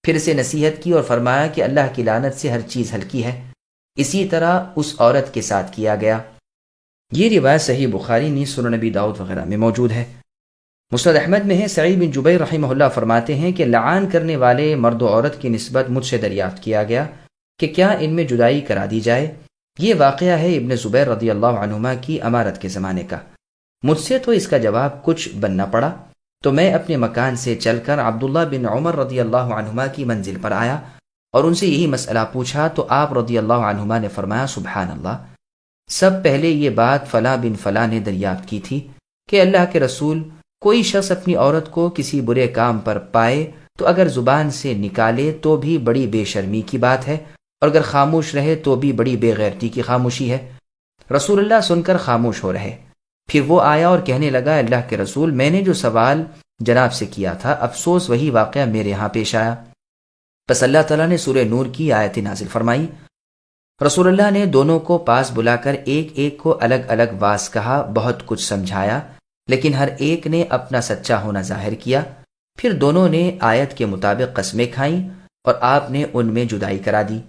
پھر اسے نصیحت کی اور فرمایا کہ اللہ کی لعنت سے ہر چیز ہلکی ہے۔ اسی طرح اس عورت کے ساتھ کیا گیا۔ یہ روایت صحیح بخاری نیز سنن نبی داؤد وغیرہ میں موجود ہے۔ مسند احمد میں ہے سعید بن جبیر رحمہ اللہ فرماتے ہیں کہ لعان کرنے والے مرد و عورت کی نسبت مجھ سے دریافت کیا گیا کہ کیا ان میں جدائی کرا دی جائے۔ یہ واقعہ ہے ابن زبیر رضی اللہ عنہما کی امارت کے زمانے کا۔ مجھ سے تو اس کا جواب کچھ بننا پڑا، تو میں اپنے مکان سے چل کر عبداللہ بن عمر رضی اللہ عنہما کی منزل پر آیا اور ان سے یہی مسئلہ پوچھا، تو آپ رضی اللہ عنہما نے فرمایا سبحان اللہ، سب پہلے یہ بات فلاں بن فلاں نے دریافت کی تھی کہ اللہ کے رسول کوئی شخص اپنی عورت کو کسی برے کام پر پائے تو اگر زبان سے نکالے تو بھی بڑی بے شرمی کی بات ہے، اور اگر خاموش رہے تو بھی بڑی بے غیرتی کی خاموشی ہے۔ رسول اللہ سن کر خاموش ہو رہے۔ پھر وہ آیا اور کہنے لگا، اللہ کے رسول، میں نے جو سوال جناب سے کیا تھا، افسوس وہی واقعہ میرے ہاں پیش آیا۔ پس اللہ تعالیٰ نے سورہ نور کی آیت نازل فرمائی۔ رسول اللہ نے دونوں کو پاس بلا کر ایک ایک کو الگ الگ واز کہا، بہت کچھ سمجھایا، لیکن ہر ایک نے اپنا سچا ہونا ظاہر کیا۔ پھر دونوں نے آیت کے مطابق قسمیں کھائیں اور آپ نے ان میں جدائی کرا دی۔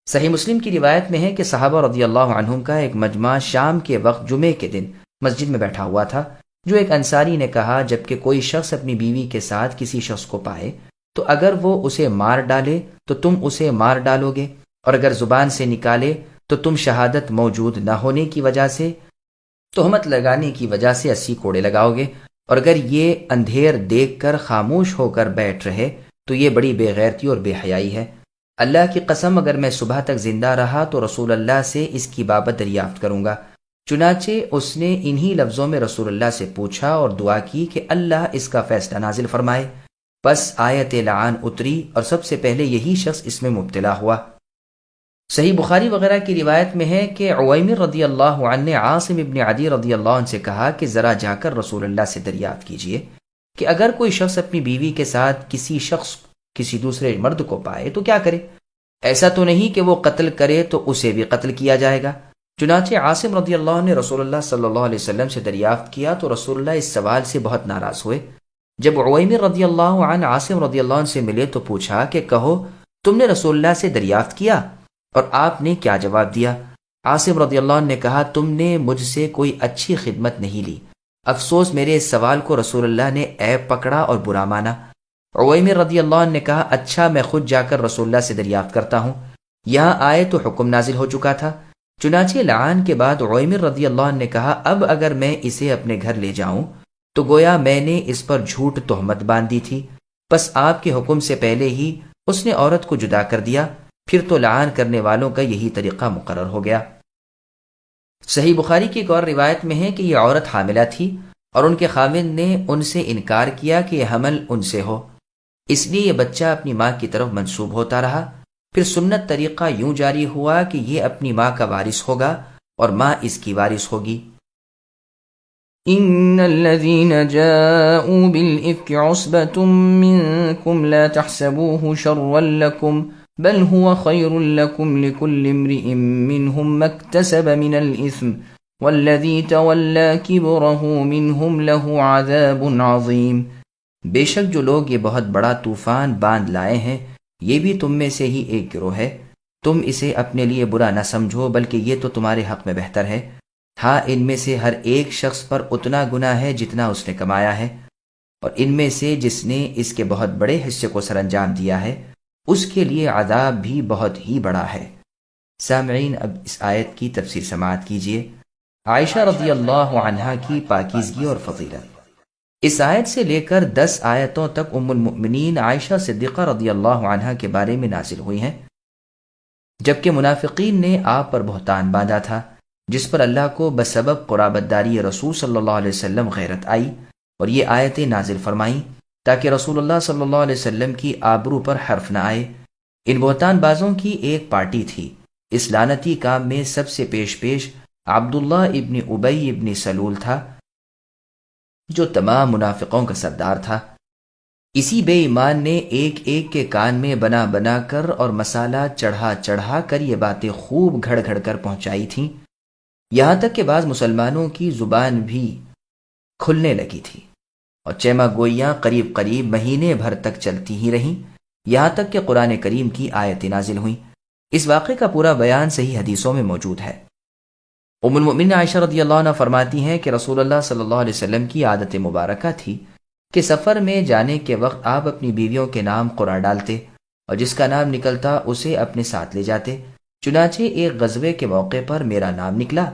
صحیح مسلم کی روایت میں ہے کہ صحابہ رضی اللہ عنہم کا ایک مجمع شام کے وقت جمعے کے دن مسجد میں بیٹھا ہوا تھا۔ جو ایک انصاری نے کہا، جبکہ کوئی شخص اپنی بیوی کے ساتھ کسی شخص کو پائے تو اگر وہ اسے مار ڈالے تو تم اسے مار ڈالو گے، اور اگر زبان سے نکالے تو تم شہادت موجود نہ ہونے کی وجہ سے، تہمت لگانے کی وجہ سے 80 کوڑے لگاؤ گے، اور اگر یہ اندھیر دیکھ کر خاموش ہو کر بیٹھ رہے تو یہ بڑی بے غیرتی اور بے حیائی ہے۔ اللہ کی قسم، اگر میں صبح تک زندہ رہا تو رسول اللہ سے اس کی بابت دریافت کروں گا۔ چنانچہ اس نے انہی لفظوں میں رسول اللہ سے پوچھا اور دعا کی کہ اللہ اس کا فیصلہ نازل فرمائے۔ بس آیت لعان اتری اور سب سے پہلے یہی شخص اس میں مبتلا ہوا۔ صحیح بخاری وغیرہ کی روایت میں ہے کہ عویمر رضی اللہ عنہ نے عاصم ابن عدی رضی اللہ عنہ سے کہا کہ ذرا جا کر رسول اللہ سے دریافت کیجئے کہ اگر کوئی شخص اپنی بیوی کے ساتھ کسی دوسرے مرد کو پائے تو کیا کرے؟ ایسا تو نہیں کہ وہ قتل کرے تو اسے بھی قتل کیا جائے گا۔ چنانچہ عاصم رضی اللہ عنہ نے رسول اللہ صلی اللہ علیہ وسلم سے دریافت کیا تو رسول اللہ اس سوال سے بہت ناراض ہوئے۔ جب عویمر رضی اللہ عنہ عاصم رضی اللہ عنہ سے ملے تو پوچھا کہ کہو، تم نے رسول اللہ سے دریافت کیا اور آپ نے کیا جواب دیا؟ عاصم رضی اللہ عنہ نے کہا، تم نے مجھ سے کوئی اچھی خدمت نہیں لی، افسوس میرے اس سوال کو رسول اللہ نے عیب پکڑا اور برا مانا۔ عویمر رضی اللہ عنہ نے کہا، اچھا میں خود جا کر رسول اللہ سے دریافت کرتا ہوں۔ یہاں آئے تو حکم نازل ہو چکا تھا۔ چنانچہ لعان کے بعد عویمر رضی اللہ عنہ نے کہا، اب اگر میں اسے اپنے گھر لے جاؤں تو گویا میں نے اس پر جھوٹ تہمت باندھی تھی، بس آپ کے حکم سے پہلے ہی اس نے عورت کو جدا کر دیا، پھر تو لعان کرنے والوں کا یہی طریقہ مقرر ہو گیا۔ صحیح بخاری کی ایک اور روایت میں ہے کہ یہ عورت حاملہ تھی اور ان کے خاوند نے ان سے انکار کیا کہ یہ حمل ان سے ہو، اس لیے یہ بچہ اپنی ماں کی طرف منسوب ہوتا رہا۔ پھر سنت طریقہ یوں جاری ہوا کہ یہ اپنی ماں کا وارث ہوگا اور ماں اس کی وارث ہوگی۔ ان الذين جاءوا بالافك عصبة منكم لا تحسبوه شرا لكم بل هو خير لكم لكل امرئ منهم ما اكتسب من الاثم والذي تولى كبره منهم له عذاب عظيم۔ بے شک جو لوگ یہ بہت بڑا طوفان باندھ لائے ہیں، یہ بھی تم میں سے ہی ایک گروہ ہے۔ تم اسے اپنے لیے برا نہ سمجھو، بلکہ یہ تو تمہارے حق میں بہتر ہے۔ ہاں، ان میں سے ہر ایک شخص پر اتنا گناہ ہے جتنا اس نے کمایا ہے، اور ان میں سے جس نے اس کے بہت بڑے حصے کو سر انجام دیا ہے، اس کے لیے عذاب بھی بہت ہی بڑا ہے۔ سامعین، اب اس آیت کی تفسیر سماعت کیجیے۔ عائشہ رضی اللہ عنہا کی پاکیزگی اور فضیلت۔ اس آیت سے لے کر 10 آیتوں تک ام المؤمنین عائشہ صدیقہ رضی اللہ عنہا کے بارے میں نازل ہوئی ہیں، جبکہ منافقین نے آپ پر بہتان باندھا تھا، جس پر اللہ کو بسبب قرابت داری رسول صلی اللہ علیہ وسلم غیرت آئی اور یہ آیتیں نازل فرمائیں تاکہ رسول اللہ صلی اللہ علیہ وسلم کی آبرو پر حرف نہ آئے۔ ان بہتان بازوں کی ایک پارٹی تھی۔ اس لعنتی کام میں سب سے پیش عبداللہ ابن ابی ابن سلول تھا، جو تمام منافقوں کا سردار تھا۔ اسی بے ایمان نے ایک ایک کے کان میں بنا بنا کر اور مسالہ چڑھا چڑھا کر یہ باتیں خوب گھڑ گھڑ کر پہنچائی تھیں، یہاں تک کہ بعض مسلمانوں کی زبان بھی کھلنے لگی تھی اور چیما گوئیاں قریب قریب مہینے بھر تک چلتی ہی رہیں، یہاں تک کہ قرآن کریم کی آیتیں نازل ہوئیں۔ اس واقعے کا پورا بیان صحیح حدیثوں میں موجود ہے۔ ام المؤمنین عائشہ رضی اللہ عنہ فرماتی ہیں کہ رسول اللہ صلی اللہ علیہ وسلم کی عادت مبارکہ تھی کہ سفر میں جانے کے وقت آپ اپنی بیویوں کے نام قرعہ ڈالتے اور جس کا نام نکلتا اسے اپنے ساتھ لے جاتے۔ چنانچہ ایک غزوے کے موقع پر میرا نام نکلا،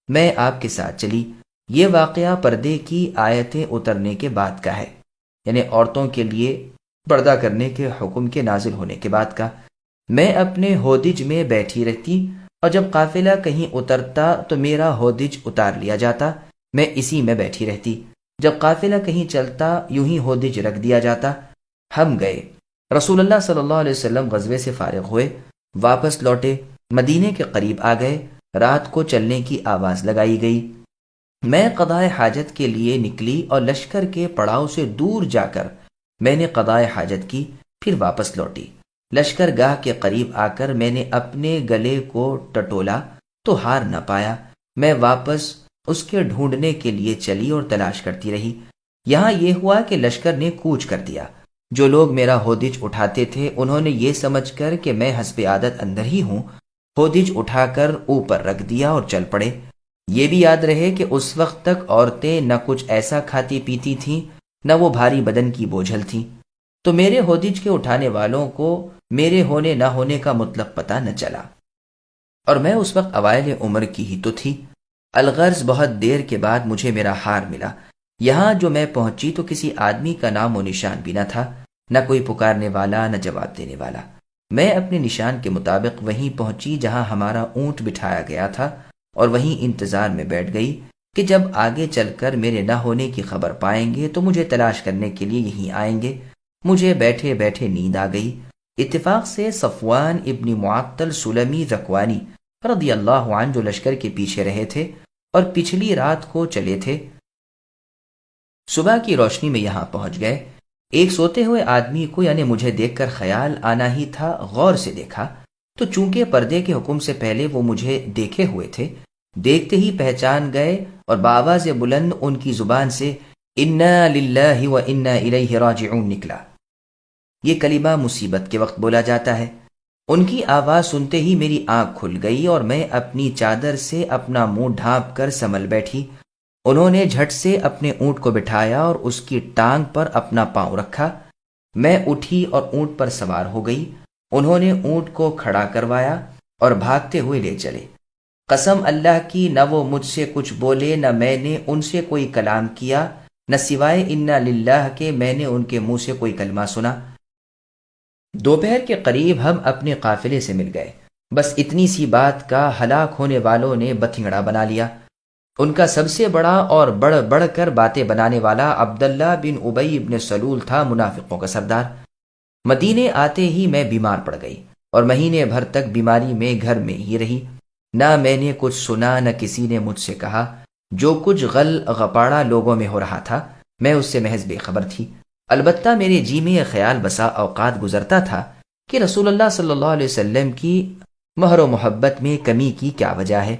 میں آپ کے ساتھ چلی۔ یہ واقعہ پردے کی آیتیں اترنے کے بعد کا ہے، یعنی عورتوں کے لیے پردہ کرنے کے حکم کے نازل ہونے کے بعد کا۔ میں اپنے ہودج میں بیٹھی رہتی اور جب قافلہ کہیں اترتا تو میرا ہودج اتار لیا جاتا، میں اسی میں بیٹھی رہتی۔ جب قافلہ کہیں چلتا یوں ہی ہودج رکھ دیا جاتا۔ ہم گئے، رسول اللہ صلی اللہ علیہ وسلم غزوے سے فارغ ہوئے واپس لوٹے، مدینے کے قریب آ گئے، رات کو چلنے کی آواز لگائی گئی۔ میں قضائے حاجت کے لیے نکلی اور لشکر کے پڑاؤ سے دور جا کر میں نے قضائے حاجت کی، پھر واپس لوٹی۔ لشکر گاہ کے قریب آ کر میں نے اپنے گلے کو ٹٹولا تو ہار نہ پایا۔ میں واپس اس کے ڈھونڈنے کے لیے چلی اور تلاش کرتی رہی۔ یہاں یہ ہوا کہ لشکر نے کوچ کر دیا۔ جو لوگ میرا ہودج اٹھاتے تھے انہوں نے یہ سمجھ کر کہ میں حسب عادت اندر ہی ہوں، ہودج اٹھا کر اوپر رکھ دیا اور چل پڑے۔ یہ بھی یاد رہے کہ اس وقت تک عورتیں نہ کچھ ایسا کھاتی پیتی تھیں، نہ وہ بھاری بدن کی بوجھل تھیں، تو میرے ہودج کے اٹھانے والوں کو میرے ہونے نہ ہونے کا مطلق پتہ نہ چلا، اور میں اس وقت اوائل عمر کی ہی تو تھی۔ الغرض بہت دیر کے بعد مجھے میرا ہار ملا۔ یہاں جو میں پہنچی تو کسی آدمی کا نام و نشان بھی نہ تھا، نہ کوئی پکارنے والا، نہ جواب دینے والا۔ میں اپنے نشان کے مطابق وہیں پہنچی جہاں ہمارا اونٹ بٹھایا گیا تھا، اور وہیں انتظار میں بیٹھ گئی کہ جب آگے چل کر میرے نہ ہونے کی خبر پائیں گے تو مجھے تلاش کرنے کے لیے یہیں آئیں گے۔ مجھے بیٹھے بیٹھے نیند آ گئی۔ اتفاق سے صفوان ابن معطل سلمی ذکوانی رضی اللہ عنہ جو لشکر کے پیچھے رہے تھے اور پچھلی رات کو چلے تھے، صبح کی روشنی میں یہاں پہنچ گئے۔ ایک سوتے ہوئے آدمی کو یعنی مجھے دیکھ کر خیال آنا ہی تھا، غور سے دیکھا تو چونکہ پردے کے حکم سے پہلے وہ مجھے دیکھے ہوئے تھے، دیکھتے ہی پہچان گئے اور بآواز بلند ان کی زبان سے انا للہ و انا الیہ راجعون نکلا۔ یہ کلمہ مصیبت کے وقت بولا جاتا ہے۔ ان کی آواز سنتے ہی میری آنکھ کھل گئی اور میں اپنی چادر سے اپنا منہ ڈھانپ کر سنبھل بیٹھی۔ انہوں نے جھٹ سے اپنے اونٹ کو بٹھایا اور اس کی ٹانگ پر اپنا پاؤں رکھا۔ میں اٹھی اور اونٹ پر سوار ہو گئی۔ انہوں نے اونٹ کو کھڑا کروایا اور بھاگتے ہوئے لے چلے۔ قسم اللہ کی نہ وہ مجھ سے کچھ بولے، نہ میں نے ان سے کوئی کلام کیا، نہ سوائے انا للہ کے میں نے ان کے منہ سے کوئی کلمہ سنا۔ دوپہر کے قریب ہم اپنے قافلے سے مل گئے۔ بس اتنی سی بات کا ہلاک ہونے والوں نے بتھنگڑا بنا لیا۔ ان کا سب سے بڑا اور بڑھ بڑھ کر باتیں بنانے والا عبداللہ بن ابی بن سلول تھا، منافقوں کا سردار۔ مدینے آتے ہی میں بیمار پڑ گئی اور مہینے بھر تک بیماری میں گھر میں ہی رہی۔ نہ میں نے کچھ سنا، نہ کسی نے مجھ سے کہا۔ جو کچھ غل غپاڑا لوگوں میں ہو رہا تھا میں اس سے محض بے خبر تھی۔ البتہ میرے جی میں یہ خیال بسا اوقات گزرتا تھا کہ رسول اللہ صلی اللہ علیہ وسلم کی مہر و محبت میں کمی کی کیا وجہ ہے۔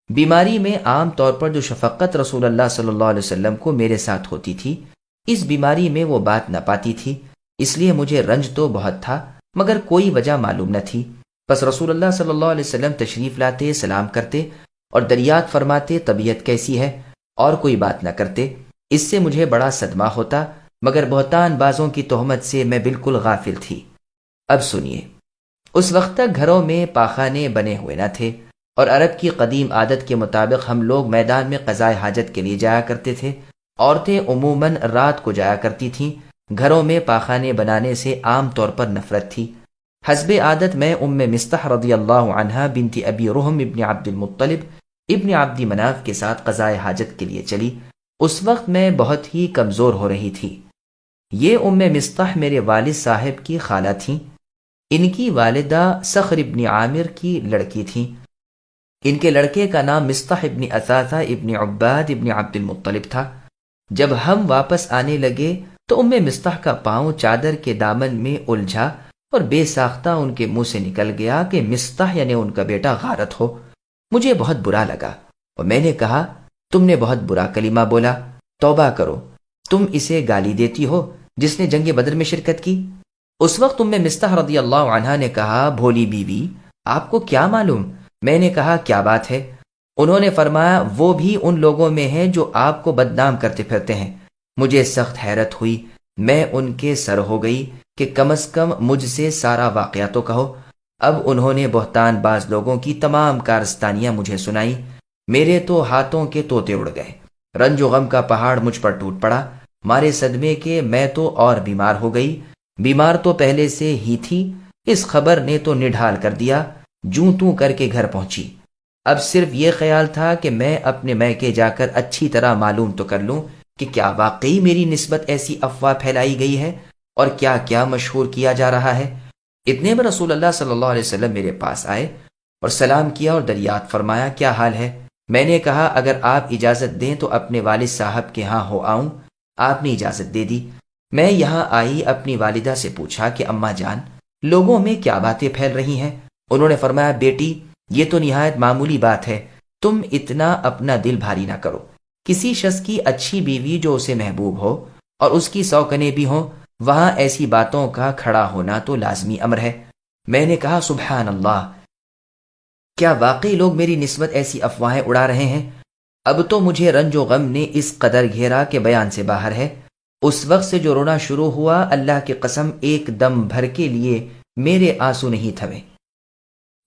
بیماری میں عام طور پر جو شفقت رسول اللہ صلی اللہ علیہ وسلم کو میرے ساتھ ہوتی تھی، اس بیماری میں وہ بات نہ پاتی تھی۔ اس لیے مجھے رنج تو بہت تھا مگر کوئی وجہ معلوم نہ تھی۔ بس رسول اللہ صلی اللہ علیہ وسلم تشریف لاتے، سلام کرتے اور دریات فرماتے طبیعت کیسی ہے، اور کوئی بات نہ کرتے۔ اس سے مجھے بڑا صدمہ ہوتا، مگر بہتان بازوں کی تہمت سے میں بالکل غافل تھی۔ اب سنیے، اس وقت تک گھروں میں پاخانے بنے ہوئے نہ تھے، اور عرب کی قدیم عادت کے مطابق ہم لوگ میدان میں قضائے حاجت کے لیے جایا کرتے تھے۔ عورتیں عموماً رات کو جایا کرتی تھیں۔ گھروں میں پاخانے بنانے سے عام طور پر نفرت تھی۔ حسب عادت میں ام مستح رضی اللہ عنہا بنت ابی رحم ابن عبد المطلب ابن عبد مناف کے ساتھ قضائے حاجت کے لیے چلی۔ اس وقت میں بہت ہی کمزور ہو رہی تھی۔ یہ ام مستح میرے والد صاحب کی خالہ تھیں۔ ان کی والدہ صخر ابن عامر کی لڑکی تھیں۔ ان کے لڑکے کا نام مستح ابن اثاثہ ابن عباد ابن عبد المطلب تھا۔ جب ہم واپس آنے لگے تو ام مستح کا پاؤں چادر کے دامن میں الجھا اور بے ساختہ ان کے منہ سے نکل گیا کہ مستح یعنی ان کا بیٹا غارت ہو۔ مجھے بہت برا لگا اور میں نے کہا، تم نے بہت برا کلمہ بولا، توبہ کرو۔ تم اسے گالی دیتی ہو جس نے جنگ بدر میں شرکت کی۔ اس وقت ام مستح رضی اللہ عنہا نے کہا، بھولی بیوی، آپ کو کیا معلوم؟ میں نے کہا، کیا بات ہے؟ انہوں نے فرمایا، وہ بھی ان لوگوں میں ہیں جو آپ کو بدنام کرتے پھرتے ہیں۔ مجھے سخت حیرت ہوئی۔ میں ان کے سر ہو گئی کہ کم از کم مجھ سے سارا واقعہ تو کہو۔ اب انہوں نے بہتان باز لوگوں کی تمام کارستانیاں مجھے سنائی۔ میرے تو ہاتھوں کے طوطے اڑ گئے۔ رنج و غم کا پہاڑ مجھ پر ٹوٹ پڑا۔ مارے صدمے کے میں تو اور بیمار ہو گئی۔ بیمار تو پہلے سے ہی تھی، اس خبر نے تو نڈھال کر دیا۔ جوں توں کر کے گھر پہنچی۔ اب صرف یہ خیال تھا کہ میں اپنے میکے جا کر اچھی طرح معلوم تو کر لوں کہ کیا واقعی میری نسبت ایسی افواہ پھیلائی گئی ہے اور کیا کیا مشہور کیا جا رہا ہے۔ اتنے میں رسول اللہ صلی اللہ علیہ وسلم میرے پاس آئے اور سلام کیا اور دریافت فرمایا کیا حال ہے؟ میں نے کہا اگر آپ اجازت دیں تو اپنے والد صاحب کے ہاں ہو آؤں۔ آپ نے اجازت دے دی۔ میں یہاں آئی، اپنی والدہ سے پوچھا کہ اماں جان لوگوں میں کیا باتیں پھیل رہی ہیں؟ انہوں نے فرمایا بیٹی یہ تو نہایت معمولی بات ہے، تم اتنا اپنا دل بھاری نہ کرو۔ کسی شخص کی اچھی بیوی جو اسے محبوب ہو اور اس کی سوکنے بھی ہوں، وہاں ایسی باتوں کا کھڑا ہونا تو لازمی امر ہے۔ میں نے کہا سبحان اللہ، کیا واقعی لوگ میری نسبت ایسی افواہیں اڑا رہے ہیں؟ اب تو مجھے رنج و غم نے اس قدر گھیرا کہ بیان سے باہر ہے۔ اس وقت سے جو رونا شروع ہوا، اللہ کی قسم ایک دم بھر کے لیے میرے آنسو نہیں تھمے۔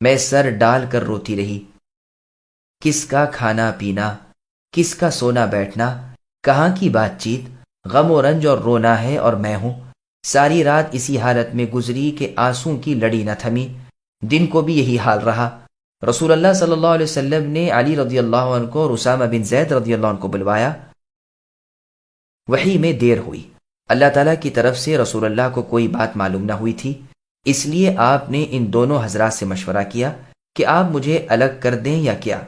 میں سر ڈال کر روتی رہی۔ کس کا کھانا پینا، کس کا سونا بیٹھنا، کہاں کی بات چیت، غم و رنج اور رونا ہے اور میں ہوں۔ ساری رات اسی حالت میں گزری کہ آنسوں کی لڑی نہ تھمی۔ دن کو بھی یہی حال رہا۔ رسول اللہ صلی اللہ علیہ وسلم نے علی رضی اللہ عنہ کو اور اسامہ بن زید رضی اللہ عنہ کو بلوایا۔ وحی میں دیر ہوئی۔ اللہ تعالیٰ کی طرف سے رسول اللہ کو کوئی بات معلوم نہ ہوئی تھی، اس لیے آپ نے ان دونوں حضرات سے مشورہ کیا کہ آپ مجھے الگ کر دیں یا کیا۔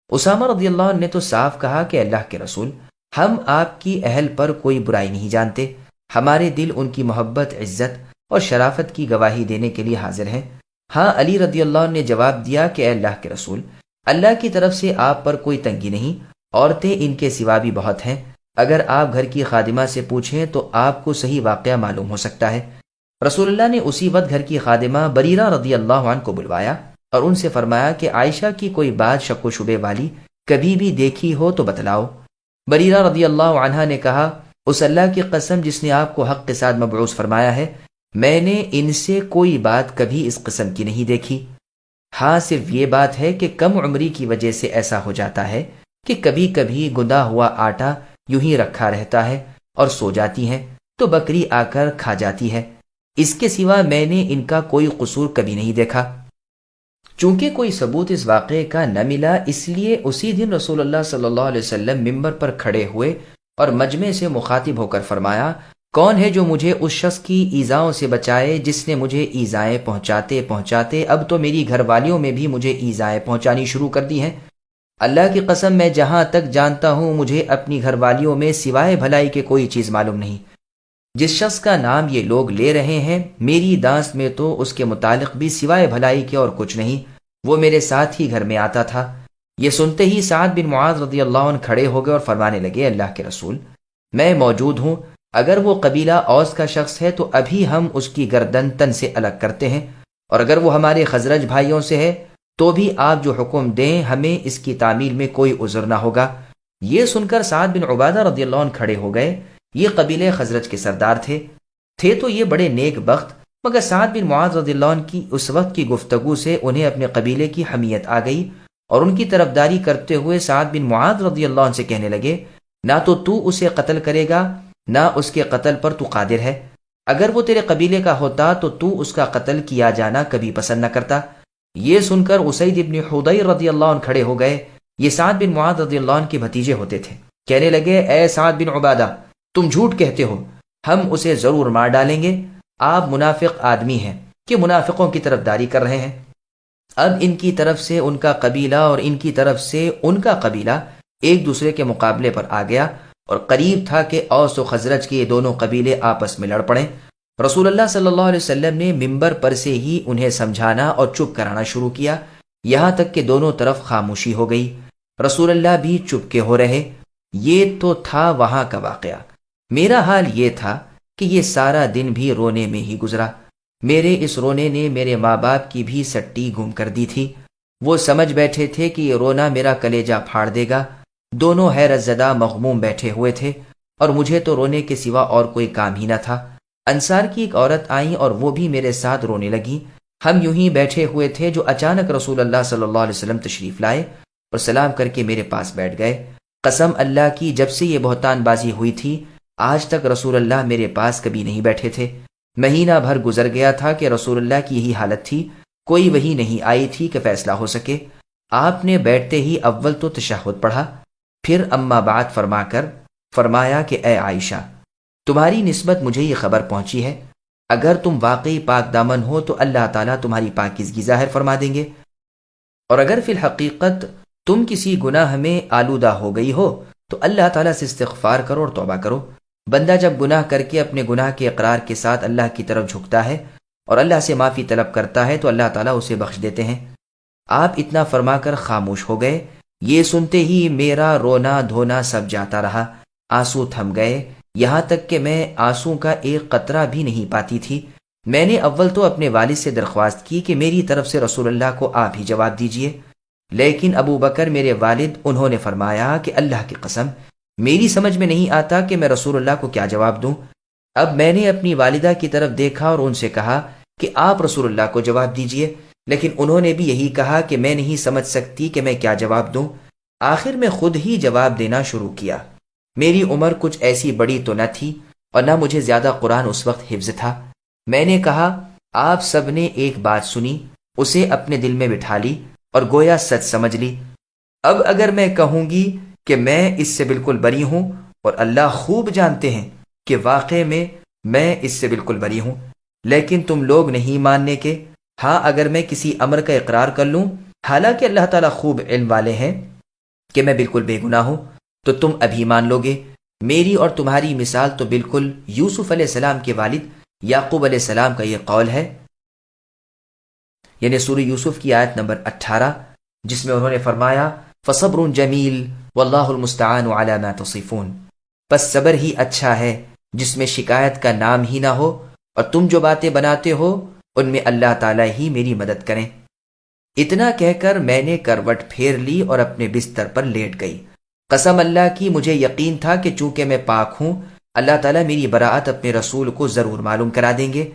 اسامہ رضی اللہ عنہ نے تو صاف کہا کہ اللہ کے رسول، ہم آپ کی اہل پر کوئی برائی نہیں جانتے، ہمارے دل ان کی محبت، عزت اور شرافت کی گواہی دینے کے لیے حاضر ہیں۔ ہاں علی رضی اللہ عنہ نے جواب دیا کہ اے اللہ کے رسول، اللہ کی طرف سے آپ پر کوئی تنگی نہیں، عورتیں ان کے سوا بھی بہت ہیں، اگر آپ گھر کی خادمہ سے پوچھیں تو آپ کو صحیح واقعہ معلوم ہو سکتا ہے۔ رسول اللہ نے اسی وقت گھر کی خادمہ بریرہ رضی اللہ عنہ کو بلوایا اور ان سے فرمایا کہ عائشہ کی کوئی بات شک و شبے والی کبھی بھی دیکھی ہو تو بتلاؤ۔ بریرہ رضی اللہ عنہا نے کہا اس اللہ کی قسم جس نے آپ کو حق کے ساتھ مبعوث فرمایا ہے، میں نے ان سے کوئی بات کبھی اس قسم کی نہیں دیکھی۔ ہاں صرف یہ بات ہے کہ کم عمری کی وجہ سے ایسا ہو جاتا ہے کہ کبھی کبھی گندا ہوا آٹا یوں ہی رکھا رہتا ہے اور سو جاتی ہیں تو بکری آ کر کھا جاتی ہے، اس کے سوا میں نے ان کا کوئی قصور کبھی نہیں دیکھا۔ چونکہ کوئی ثبوت اس واقعے کا نہ ملا، اس لیے اسی دن رسول اللہ صلی اللہ علیہ وسلم ممبر پر کھڑے ہوئے اور مجمع سے مخاطب ہو کر فرمایا کون ہے جو مجھے اس شخص کی ایذاؤں سے بچائے جس نے مجھے ایذائیں پہنچاتے پہنچاتے اب تو میری گھر والیوں میں بھی مجھے ایذائیں پہنچانی شروع کر دی ہیں۔ اللہ کی قسم میں جہاں تک جانتا ہوں مجھے اپنی گھر والیوں میں سوائے بھلائی کے کوئی چیز معلوم نہیں۔ جس شخص کا نام یہ لوگ لے رہے ہیں میری دانست میں تو اس کے متعلق بھی سوائے بھلائی کے اور کچھ نہیں، وہ میرے ساتھ ہی گھر میں آتا تھا۔ یہ سنتے ہی سعد بن معاذ رضی اللہ عنہ کھڑے ہو گئے اور فرمانے لگے اللہ کے رسول، میں موجود ہوں، اگر وہ قبیلہ اوس کا شخص ہے تو ابھی ہم اس کی گردن تن سے الگ کرتے ہیں، اور اگر وہ ہمارے خزرج بھائیوں سے ہے تو بھی آپ جو حکم دیں ہمیں اس کی تعمیل میں کوئی عذر نہ ہوگا۔ یہ سن کر سعد بن عبادہ رضی اللہ عنہ کھڑے ہو گئے۔ یہ قبیلے خزرج کے سردار تھے تو یہ بڑے نیک بخت، مگر سعد بن معاذ رضی اللہ عنہ کی اس وقت کی گفتگو سے انہیں اپنے قبیلے کی حمیت آ گئی اور ان کی طرفداری کرتے ہوئے سعد بن معاذ رضی اللہ عنہ سے کہنے لگے نہ تو اسے قتل کرے گا نہ اس کے قتل پر تو قادر ہے، اگر وہ تیرے قبیلے کا ہوتا تو اس کا قتل کیا جانا کبھی پسند نہ کرتا۔ یہ سن کر اسید بن حضیر رضی اللہ عنہ کھڑے ہو گئے۔ یہ سعد بن معاذ رضی اللہ عنہ کے بھتیجے ہوتے تھے۔ کہنے لگے اے سعد بن عبادہ، تم جھوٹ کہتے ہو، ہم اسے ضرور مار ڈالیں گے، آپ منافق آدمی ہیں کہ منافقوں کی طرفداری کر رہے ہیں۔ اب ان کی طرف سے ان کا قبیلہ اور ان کی طرف سے ان کا قبیلہ ایک دوسرے کے مقابلے پر آ گیا اور قریب تھا کہ اوس و خزرج کے یہ دونوں قبیلے آپس میں لڑ پڑیں۔ رسول اللہ صلی اللہ علیہ وسلم نے ممبر پر سے ہی انہیں سمجھانا اور چپ کرانا شروع کیا، یہاں تک کہ دونوں طرف خاموشی ہو گئی۔ رسول اللہ بھی چپ کے ہو رہے۔ یہ تو تھا وہاں کا واقعہ۔ میرا حال یہ تھا کہ یہ سارا دن بھی رونے میں ہی گزرا۔ میرے اس رونے نے میرے ماں باپ کی بھی سٹی گم کر دی تھی۔ وہ سمجھ بیٹھے تھے کہ یہ رونا میرا کلیجہ پھاڑ دے گا۔ دونوں حیرت زدہ مغموم بیٹھے ہوئے تھے اور مجھے تو رونے کے سوا اور کوئی کام ہی نہ تھا۔ انصار کی ایک عورت آئیں اور وہ بھی میرے ساتھ رونے لگی۔ ہم یوں ہی بیٹھے ہوئے تھے جو اچانک رسول اللہ صلی اللہ علیہ وسلم تشریف لائے اور سلام کر کے میرے پاس بیٹھ گئے۔ قسم اللہ کی جب سے یہ بہتان بازی ہوئی تھی آج تک رسول اللہ میرے پاس کبھی نہیں بیٹھے تھے۔ مہینہ بھر گزر گیا تھا کہ رسول اللہ کی یہی حالت تھی، کوئی وحی نہیں آئی تھی کہ فیصلہ ہو سکے۔ آپ نے بیٹھتے ہی اول تو تشہد پڑھا، پھر اما بعد فرما کر فرمایا کہ اے عائشہ، تمہاری نسبت مجھے یہ خبر پہنچی ہے اگر تم واقعی پاک دامن ہو تو اللہ تعالیٰ تمہاری پاکیزگی ظاہر فرما دیں گے، اور اگر فی الحقیقت تم کسی گناہ میں آلودہ ہو گئی ہو تو اللہ تعالیٰ سے استغفار کرو اور توبہ کرو۔ بندہ جب گناہ کر کے اپنے گناہ کے اقرار کے ساتھ اللہ کی طرف جھکتا ہے اور اللہ سے معافی طلب کرتا ہے تو اللہ تعالیٰ اسے بخش دیتے ہیں۔ آپ اتنا فرما کر خاموش ہو گئے۔ یہ سنتے ہی میرا رونا دھونا سب جاتا رہا، آنسو تھم گئے، یہاں تک کہ میں آنسو کا ایک قطرہ بھی نہیں پاتی تھی۔ میں نے اول تو اپنے والد سے درخواست کی کہ میری طرف سے رسول اللہ کو آپ ہی جواب دیجئے، لیکن ابو بکر میرے والد، انہوں نے فرمایا کہ اللہ کی قسم میری سمجھ میں نہیں آتا کہ میں رسول اللہ کو کیا جواب دوں۔ اب میں نے اپنی والدہ کی طرف دیکھا اور ان سے کہا کہ آپ رسول اللہ کو جواب دیجئے، لیکن انہوں نے بھی یہی کہا کہ میں نہیں سمجھ سکتی کہ میں کیا جواب دوں۔ آخر میں خود ہی جواب دینا شروع کیا۔ میری عمر کچھ ایسی بڑی تو نہ تھی اور نہ مجھے زیادہ قرآن اس وقت حفظ تھا۔ میں نے کہا آپ سب نے ایک بات سنی، اسے اپنے دل میں بٹھا لی اور گویا سچ سمجھ لی۔ اب اگر میں کہوں گی کہ میں اس سے بالکل بری ہوں، اور اللہ خوب جانتے ہیں کہ واقع میں اس سے بالکل بری ہوں، لیکن تم لوگ نہیں ماننے کے۔ ہاں اگر میں کسی امر کا اقرار کر لوں، حالانکہ اللہ تعالیٰ خوب علم والے ہیں کہ میں بالکل بے گناہ ہوں، تو تم ابھی مان لو گے۔ میری اور تمہاری مثال تو بالکل یوسف علیہ السلام کے والد یعقوب علیہ السلام کا یہ قول ہے، یعنی سورہ یوسف کی آیت نمبر 18، جس میں انہوں نے فرمایا فصبر جمیل واللہ المستعان علی ما تصفون، بس صبر ہی اچھا ہے جس میں شکایت کا نام ہی نہ ہو، اور تم جو باتیں بناتے ہو ان میں اللہ تعالیٰ ہی میری مدد کریں۔ اتنا کہہ کر میں نے کروٹ پھیر لی اور اپنے بستر پر لیٹ گئی۔ قسم اللہ کی مجھے یقین تھا کہ چونکہ میں پاک ہوں، اللہ تعالیٰ میری براعت اپنے رسول کو ضرور معلوم کرا دیں گے،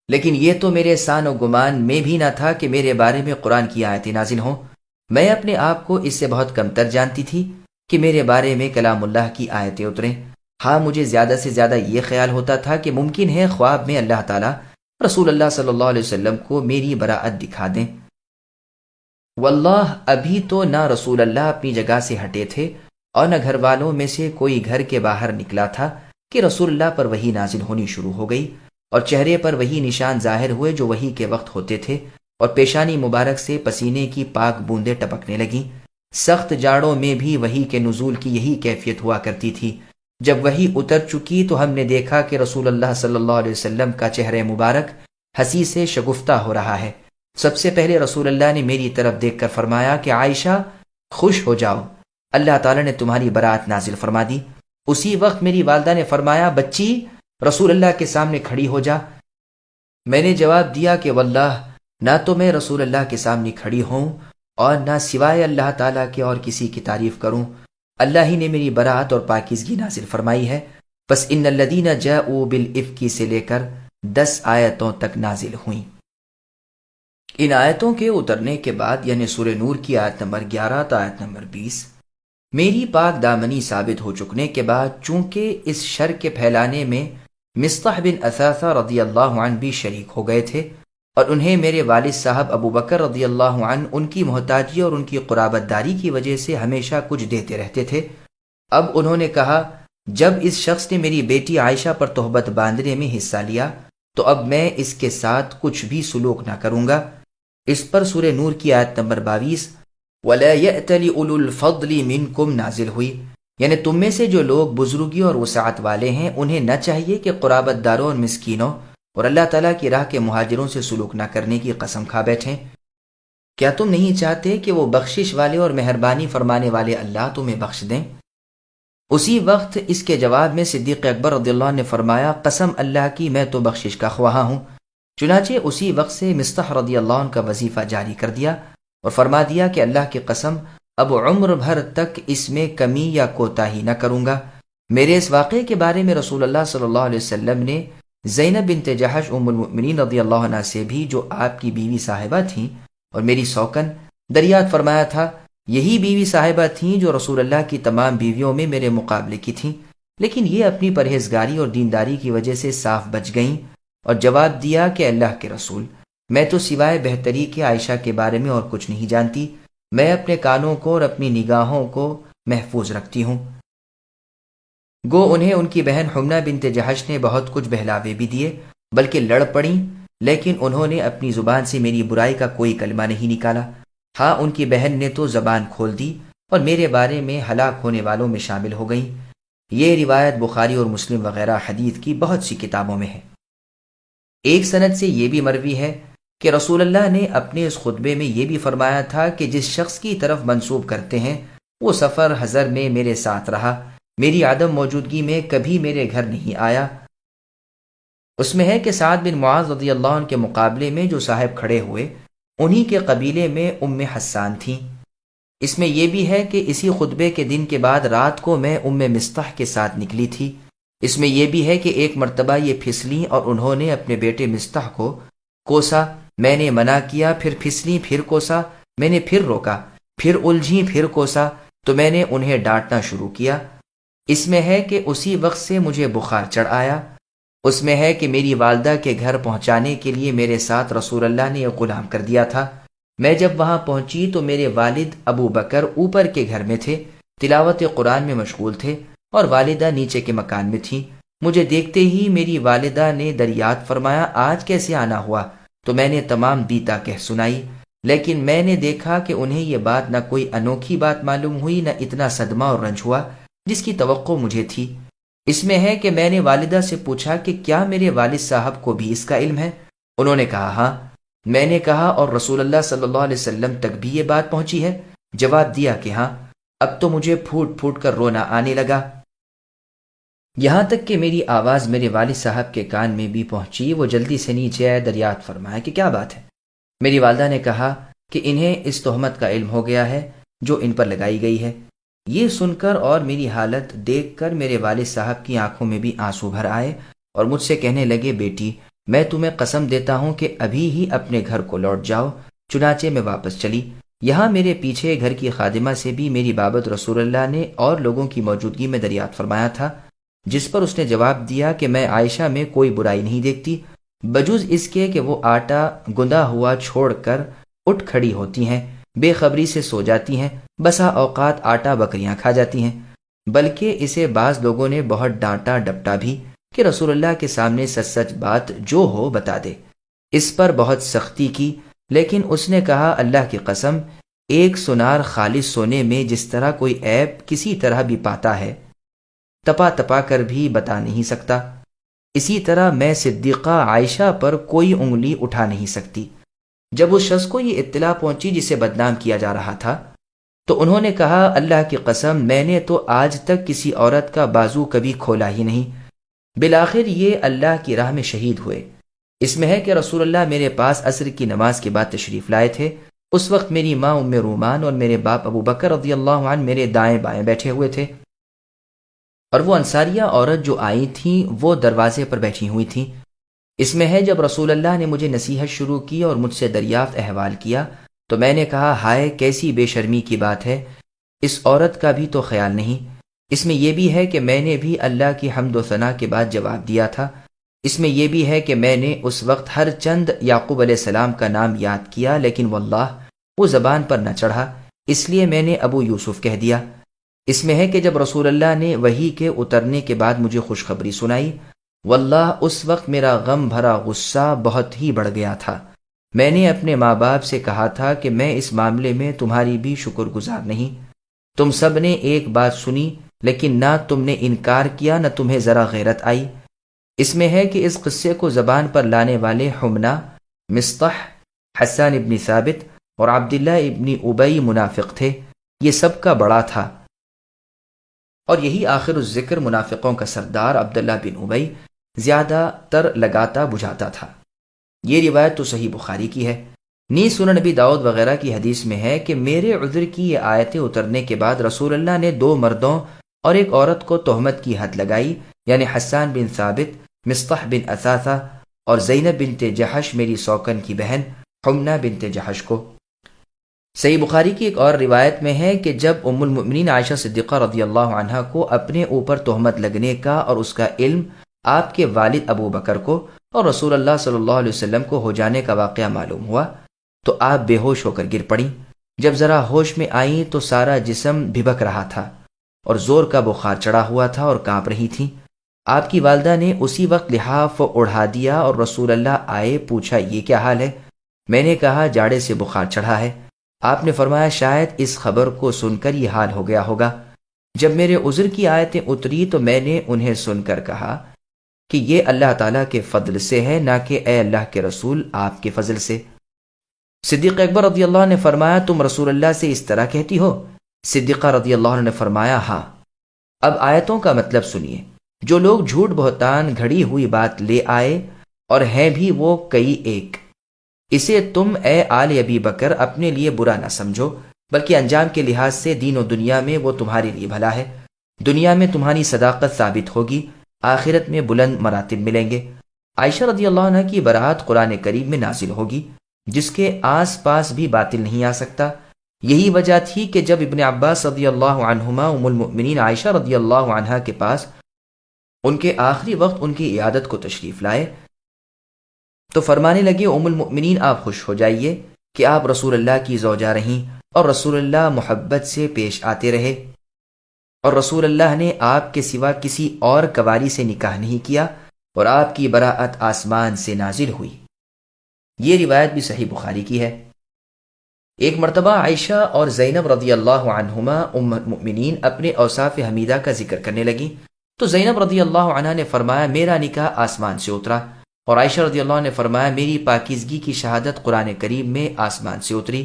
لیکن یہ تو میرے سان و گمان میں بھی نہ تھا کہ میرے بارے میں قرآن کی آیتیں نازل ہوں۔ میں اپنے آپ کو اس سے بہت کمتر جانتی تھی کہ میرے بارے میں کلام اللہ کی آیتیں اتریں۔ ہاں مجھے زیادہ سے زیادہ یہ خیال ہوتا تھا کہ ممکن ہے خواب میں اللہ تعالیٰ رسول اللہ صلی اللہ علیہ وسلم کو میری براعت دکھا دیں۔ واللہ ابھی تو نہ رسول اللہ اپنی جگہ سے ہٹے تھے اور نہ گھر والوں میں سے کوئی گھر کے باہر نکلا تھا کہ رسول اللہ پر وحی نازل ہونی شروع ہو گئی، اور چہرے پر وہی نشان ظاہر ہوئے جو وحی کے وقت ہوتے تھے، اور پیشانی مبارک سے پسینے کی پاک بوندیں ٹپکنے لگیں۔ سخت جاڑوں میں بھی وحی کے نزول کی یہی کیفیت ہوا کرتی تھی۔ جب وحی اتر چکی تو ہم نے دیکھا کہ رسول اللہ صلی اللہ علیہ وسلم کا چہرہ مبارک ہنسی سے شگفتہ ہو رہا ہے۔ سب سے پہلے رسول اللہ نے میری طرف دیکھ کر فرمایا کہ عائشہ خوش ہو جاؤ، اللہ تعالیٰ نے تمہاری برات نازل فرما دی۔ اسی وقت میری والدہ نے فرمایا بچی رسول اللہ کے سامنے کھڑی ہو جا۔ میں نے جواب دیا کہ واللہ نہ تو میں رسول اللہ کے سامنے کھڑی ہوں اور نہ سوائے اللہ تعالیٰ کے اور کسی کی تعریف کروں، اللہ ہی نے میری برات اور پاکیزگی نازل فرمائی ہے۔ بس ان الذین جاءوا بالافک سے لے کر 10 آیتوں تک نازل ہوئیں۔ ان آیتوں کے اترنے کے بعد یعنی سورہ نور کی آیت نمبر 11 تا آیت نمبر 20 میری پاک دامنی ثابت ہو چکنے کے بعد، چونکہ اس شر کے پھیلانے میں مصطح بن اثاثہ رضی اللہ عنہ بھی شریک ہو گئے تھے، اور انہیں میرے والد صاحب ابو بکر رضی اللہ عنہ ان کی محتاجی اور ان کی قرابت داری کی وجہ سے ہمیشہ کچھ دیتے رہتے تھے۔ اب انہوں نے کہا جب اس شخص نے میری بیٹی عائشہ پر تہمت باندھنے میں حصہ لیا تو اب میں اس کے ساتھ کچھ بھی سلوک نہ کروں گا۔ اس پر سورہ نور کی آیت نمبر 22 وَلَا يَأْتَلِ أُولُو الْفَضْلِ مِنْكُمْ نازل ہوئی، یعنی تم میں سے جو لوگ بزرگی اور وسعت والے ہیں انہیں نہ چاہیے کہ قرابت داروں اور مسکینوں اور اللہ تعالیٰ کی راہ کے مہاجروں سے سلوک نہ کرنے کی قسم کھا بیٹھیں۔ کیا تم نہیں چاہتے کہ وہ بخشش والے اور مہربانی فرمانے والے اللہ تمہیں بخش دیں؟ اسی وقت اس کے جواب میں صدیق اکبر رضی اللہ عنہ نے فرمایا قسم اللہ کی میں تو بخشش کا خواہاں ہوں۔ چنانچہ اسی وقت سے مصطح رضی اللہ عنہ کا وظیفہ جاری کر دیا اور فرما دیا کہ اللہ کی قسم اب عمر بھر تک اس میں کمی یا کوتاہی نہ کروں گا۔ میرے اس واقعے کے بارے میں رسول اللہ صلی اللہ علیہ وسلم نے زینب بنت جحش ام المؤمنین رضی اللہ عنہ سے بھی، جو آپ کی بیوی صاحبہ تھیں اور میری سوکن، دریافت فرمایا تھا۔ یہی بیوی صاحبہ تھیں جو رسول اللہ کی تمام بیویوں میں میرے مقابلے کی تھیں، لیکن یہ اپنی پرہیزگاری اور دینداری کی وجہ سے صاف بچ گئیں، اور جواب دیا کہ اللہ کے رسول، میں تو سوائے بہتری کے عائشہ کے بارے میں اور کچھ نہیں جانتی، میں اپنے کانوں کو اور اپنی نگاہوں کو محفوظ رکھتی ہوں۔ گو انہیں ان کی بہن حمنہ بنت جحش نے بہت کچھ بہلاوے بھی دیے بلکہ لڑ پڑیں، لیکن انہوں نے اپنی زبان سے میری برائی کا کوئی کلمہ نہیں نکالا۔ ہاں، ان کی بہن نے تو زبان کھول دی اور میرے بارے میں ہلاک ہونے والوں میں شامل ہو گئیں۔ یہ روایت بخاری اور مسلم وغیرہ حدیث کی بہت سی کتابوں میں ہے۔ ایک سند سے یہ بھی مروی ہے کہ رسول اللہ نے اپنے اس خطبے میں یہ بھی فرمایا تھا کہ جس شخص کی طرف منسوب کرتے ہیں وہ سفر حضر میں میرے ساتھ رہا، میری عدم موجودگی میں کبھی میرے گھر نہیں آیا۔ اس میں ہے کہ سعد بن معاذ رضی اللہ عنہ کے مقابلے میں جو صاحب کھڑے ہوئے انہی کے قبیلے میں ام حسان تھیں۔ اس میں یہ بھی ہے کہ اسی خطبے کے دن کے بعد رات کو میں ام مستح کے ساتھ نکلی تھی۔ اس میں یہ بھی ہے کہ ایک مرتبہ یہ پھسلیں اور انہوں نے اپنے بیٹے مستح کو کوسا، میں نے منع کیا، پھر پھسلیں، پھر کوسا، میں نے پھر روکا، پھر الجھیں، پھر کوسا تو میں نے انہیں ڈانٹنا شروع کیا۔ اس میں ہے کہ اسی وقت سے مجھے بخار چڑھ آیا۔ اس میں ہے کہ میری والدہ کے گھر پہنچانے کے لیے میرے ساتھ رسول اللہ نے ایک غلام کر دیا تھا۔ میں جب وہاں پہنچی تو میرے والد ابو بکر اوپر کے گھر میں تھے، تلاوت قرآن میں مشغول تھے، اور والدہ نیچے کے مکان میں تھیں۔ مجھے دیکھتے ہی میری والدہ نے دریافت فرمایا، آج کیسے آنا ہوا؟ تو میں نے تمام بیتا کہہ سنائی، لیکن میں نے دیکھا کہ انہیں یہ بات نہ کوئی انوکھی بات معلوم ہوئی، نہ اتنا صدمہ اور رنج ہوا جس کی توقع مجھے تھی۔ اس میں ہے کہ میں نے والدہ سے پوچھا کہ کیا میرے والد صاحب کو بھی اس کا علم ہے؟ انہوں نے کہا ہاں۔ میں نے کہا اور رسول اللہ صلی اللہ علیہ وسلم تک بھی یہ بات پہنچی ہے؟ جواب دیا کہ ہاں۔ اب تو مجھے پھوٹ پھوٹ کر رونا آنے لگا، یہاں تک کہ میری آواز میرے والد صاحب کے کان میں بھی پہنچی۔ وہ جلدی سے نیچے آئے، دریافت فرمایا کہ کیا بات ہے؟ میری والدہ نے کہا کہ انہیں اس تہمت کا علم ہو گیا ہے جو ان پر لگائی گئی ہے۔ یہ سن کر اور میری حالت دیکھ کر میرے والد صاحب کی آنکھوں میں بھی آنسو بھر آئے اور مجھ سے کہنے لگے، بیٹی میں تمہیں قسم دیتا ہوں کہ ابھی ہی اپنے گھر کو لوٹ جاؤ۔ چنانچہ میں واپس چلی۔ یہاں میرے پیچھے گھر کی خادمہ سے بھی میری بابت رسول اللہ نے اور لوگوں کی موجودگی میں دریافت فرمایا تھا، جس پر اس نے جواب دیا کہ میں عائشہ میں کوئی برائی نہیں دیکھتی، بجز اس کے کہ وہ آٹا گندا ہوا چھوڑ کر اٹھ کھڑی ہوتی ہیں، بے خبری سے سو جاتی ہیں، بسا اوقات آٹا بکریاں کھا جاتی ہیں۔ بلکہ اسے بعض لوگوں نے بہت ڈانٹا ڈپٹا بھی کہ رسول اللہ کے سامنے سچ سچ بات جو ہو بتا دے۔ اس پر بہت سختی کی، لیکن اس نے کہا، اللہ کی قسم، ایک سونار خالص سونے میں جس طرح کوئی عیب کسی طرح بھی پاتا ہے تپا تپا کر بھی بتا نہیں سکتا، اسی طرح میں صدیقہ عائشہ پر کوئی انگلی اٹھا نہیں سکتی۔ جب اس شخص کو یہ اطلاع پہنچی جسے بدنام کیا جا رہا تھا تو انہوں نے کہا، اللہ کی قسم میں نے تو آج تک کسی عورت کا بازو کبھی کھولا ہی نہیں۔ بالآخر یہ اللہ کی راہ میں شہید ہوئے۔ اس میں ہے کہ رسول اللہ میرے پاس عصر کی نماز کے بعد تشریف لائے تھے۔ اس وقت میری ماں ام رومان اور میرے باپ ابو بکر رضی اللہ عنہ میرے دائیں بائیں بیٹھے ہوئے تھے، اور وہ انصاریہ عورت جو آئی تھیں وہ دروازے پر بیٹھی ہوئی تھیں۔ اس میں ہے جب رسول اللہ نے مجھے نصیحت شروع کی اور مجھ سے دریافت احوال کیا تو میں نے کہا، ہائے کیسی بے شرمی کی بات ہے، اس عورت کا بھی تو خیال نہیں۔ اس میں یہ بھی ہے کہ میں نے بھی اللہ کی حمد و ثنا کے بعد جواب دیا تھا۔ اس میں یہ بھی ہے کہ میں نے اس وقت ہر چند یعقوب علیہ السلام کا نام یاد کیا، لیکن واللہ وہ زبان پر نہ چڑھا، اس لیے میں نے ابو یوسف کہہ دیا۔ اس میں ہے کہ جب رسول اللہ نے وحی کے اترنے کے بعد مجھے خوشخبری سنائی، واللہ اس وقت میرا غم بھرا غصہ بہت ہی بڑھ گیا تھا۔ میں نے اپنے ماں باپ سے کہا تھا کہ میں اس معاملے میں تمہاری بھی شکر گزار نہیں۔ تم سب نے ایک بات سنی، لیکن نہ تم نے انکار کیا، نہ تمہیں ذرا غیرت آئی۔ اس میں ہے کہ اس قصے کو زبان پر لانے والے حمنا، مصطح، حسان ابن ثابت اور عبداللہ ابن ابی منافق تھے۔ یہ سب کا بڑا تھا، اور یہی آخر الذکر منافقوں کا سردار عبداللہ بن ابی زیادہ تر لگاتا بجھاتا تھا۔ یہ روایت تو صحیح بخاری کی ہے۔ نیز سنن نبی داؤد وغیرہ کی حدیث میں ہے کہ میرے عذر کی یہ آیتیں اترنے کے بعد رسول اللہ نے 2 مردوں اور ایک عورت کو تہمت کی حد لگائی، یعنی حسان بن ثابت، مصطح بن اثاثہ اور زینب بنت جحش میری سوکن کی بہن حمنہ بنت جحش کو۔ صحیح بخاری کی ایک اور روایت میں ہے کہ جب ام المؤمنین عائشہ صدیقہ رضی اللہ عنہا کو اپنے اوپر تہمت لگنے کا اور اس کا علم آپ کے والد ابو بکر کو اور رسول اللہ صلی اللہ علیہ وسلم کو ہو جانے کا واقعہ معلوم ہوا تو آپ بے ہوش ہو کر گر پڑیں۔ جب ذرا ہوش میں آئیں تو سارا جسم بھبک رہا تھا اور زور کا بخار چڑھا ہوا تھا اور کانپ رہی تھیں۔ آپ کی والدہ نے اسی وقت لحاف اڑا دیا اور رسول اللہ آئے، پوچھا یہ کیا حال ہے؟ میں نے کہا جاڑے سے بخار چڑھا ہے۔ آپ نے فرمایا شاید اس خبر کو سن کر یہ حال ہو گیا ہوگا۔ جب میرے عذر کی آیتیں اتری تو میں نے انہیں سن کر کہا کہ یہ اللہ تعالیٰ کے فضل سے ہے، نہ کہ اے اللہ کے رسول آپ کے فضل سے۔ صدیق اکبر رضی اللہ عنہ نے فرمایا تم رسول اللہ سے اس طرح کہتی ہو؟ صدیقہ رضی اللہ عنہ نے فرمایا ہاں۔ اب آیتوں کا مطلب سنیے۔ جو لوگ جھوٹ بہتان گھڑی ہوئی بات لے آئے اور ہیں بھی وہ کئی ایک، اسے تم اے آل ابی بکر اپنے لیے برا نہ سمجھو، بلکہ انجام کے لحاظ سے دین و دنیا میں وہ تمہارے لیے بھلا ہے۔ دنیا میں تمہاری صداقت ثابت ہوگی، آخرت میں بلند مراتب ملیں گے۔ عائشہ رضی اللہ عنہ کی برات قرآن کریم میں نازل ہوگی، جس کے آس پاس بھی باطل نہیں آ سکتا۔ یہی وجہ تھی کہ جب ابن عباس رضی اللہ عنہما ام المؤمنین عائشہ رضی اللہ عنہا کے پاس ان کے آخری وقت ان کی عیادت کو تشریف لائے تو فرمانے لگے ام المؤمنین آپ خوش ہو جائیے کہ آپ رسول اللہ کی زوجہ رہیں اور رسول اللہ محبت سے پیش آتے رہے، اور رسول اللہ نے آپ کے سوا کسی اور کواری سے نکاح نہیں کیا، اور آپ کی براءت آسمان سے نازل ہوئی۔ یہ روایت بھی صحیح بخاری کی ہے۔ ایک مرتبہ عائشہ اور زینب رضی اللہ عنہما ام المؤمنین اپنے اوصاف حمیدہ کا ذکر کرنے لگیں تو زینب رضی اللہ عنہا نے فرمایا میرا نکاح آسمان سے اترا، اور عائشہ رضی اللہ عنہ نے فرمایا میری پاکیزگی کی شہادت قرآن کریم میں آسمان سے اتری،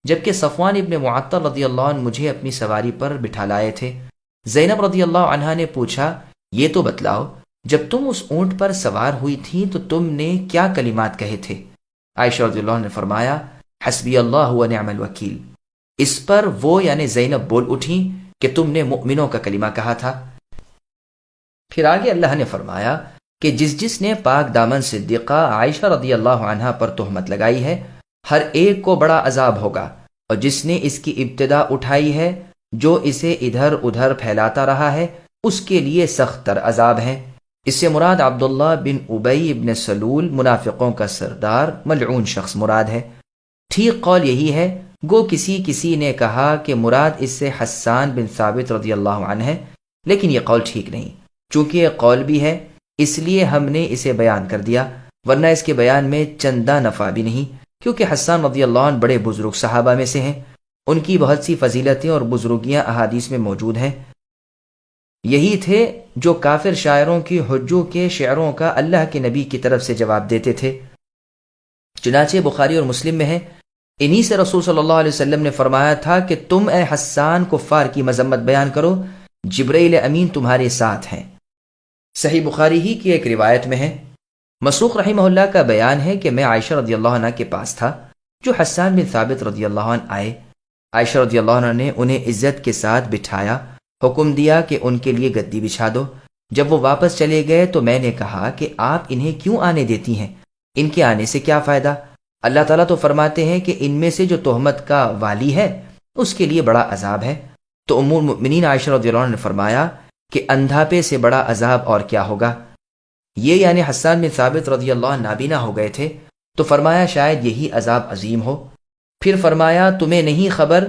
جبکہ صفوان ابن معطل رضی اللہ عنہ مجھے اپنی سواری پر بٹھا لائے تھے۔ زینب رضی اللہ عنہا نے پوچھا یہ تو بتلاؤ جب تم اس اونٹ پر سوار ہوئی تھی تو تم نے کیا کلمات کہے تھے؟ عائشہ رضی اللہ عنہ نے فرمایا حسبی اللہ و نعم الوکیل۔ اس پر وہ یعنی زینب بول اٹھیں کہ تم نے مؤمنوں کا کلمہ کہا تھا۔ پھر آگے اللہ نے فرمایا کہ جس نے پاک دامن صدیقہ عائشہ رضی اللہ عنہا پر تہمت لگائی ہے ہر ایک کو بڑا عذاب ہوگا، اور جس نے اس کی ابتدا اٹھائی ہے جو اسے ادھر ادھر پھیلاتا رہا ہے اس کے لیے سخت تر عذاب ہے۔ اس سے مراد عبداللہ بن ابی ابن سلول منافقوں کا سردار ملعون شخص مراد ہے۔ ٹھیک قول یہی ہے، گو کسی نے کہا کہ مراد اس سے حسان بن ثابت رضی اللہ عنہ ہے، لیکن یہ قول ٹھیک نہیں، چونکہ یہ قول بھی ہے اس لیے ہم نے اسے بیان کر دیا، ورنہ اس کے بیان میں چندہ نفع بھی نہیں، کیونکہ حسان رضی اللہ عنہ بڑے بزرگ صحابہ میں سے ہیں، ان کی بہت سی فضیلتیں اور بزرگیاں احادیث میں موجود ہیں۔ یہی تھے جو کافر شاعروں کی حجوں کے شعروں کا اللہ کے نبی کی طرف سے جواب دیتے تھے۔ چنانچہ بخاری اور مسلم میں ہے، انہی سے رسول صلی اللہ علیہ وسلم نے فرمایا تھا کہ تم اے حسان کفار کی مذمت بیان کرو، جبرائیل امین تمہارے ساتھ ہیں۔ صحیح بخاری ہی کی ایک روایت میں ہے، مسروق رحمہ اللہ کا بیان ہے کہ میں عائشہ رضی اللہ عنہ کے پاس تھا جو حسان بن ثابت رضی اللہ عنہ آئے۔ عائشہ رضی اللہ عنہ نے انہیں عزت کے ساتھ بٹھایا، حکم دیا کہ ان کے لیے گدی بچھا دو۔ جب وہ واپس چلے گئے تو میں نے کہا کہ آپ انہیں کیوں آنے دیتی ہیں؟ ان کے آنے سے کیا فائدہ؟ اللہ تعالیٰ تو فرماتے ہیں کہ ان میں سے جو تہمت کا والی ہے اس کے لیے بڑا عذاب ہے۔ تو ام المؤمنین عائشہ رضی اللہ عنہ نے فرمایا کہ اندھاپے سے بڑا عذاب اور کیا ہوگا؟ یہ یعنی حسان بن ثابت رضی اللہ عنہ نابینا ہو گئے تھے، تو فرمایا شاید یہی عذاب عظیم ہو۔ پھر فرمایا تمہیں نہیں خبر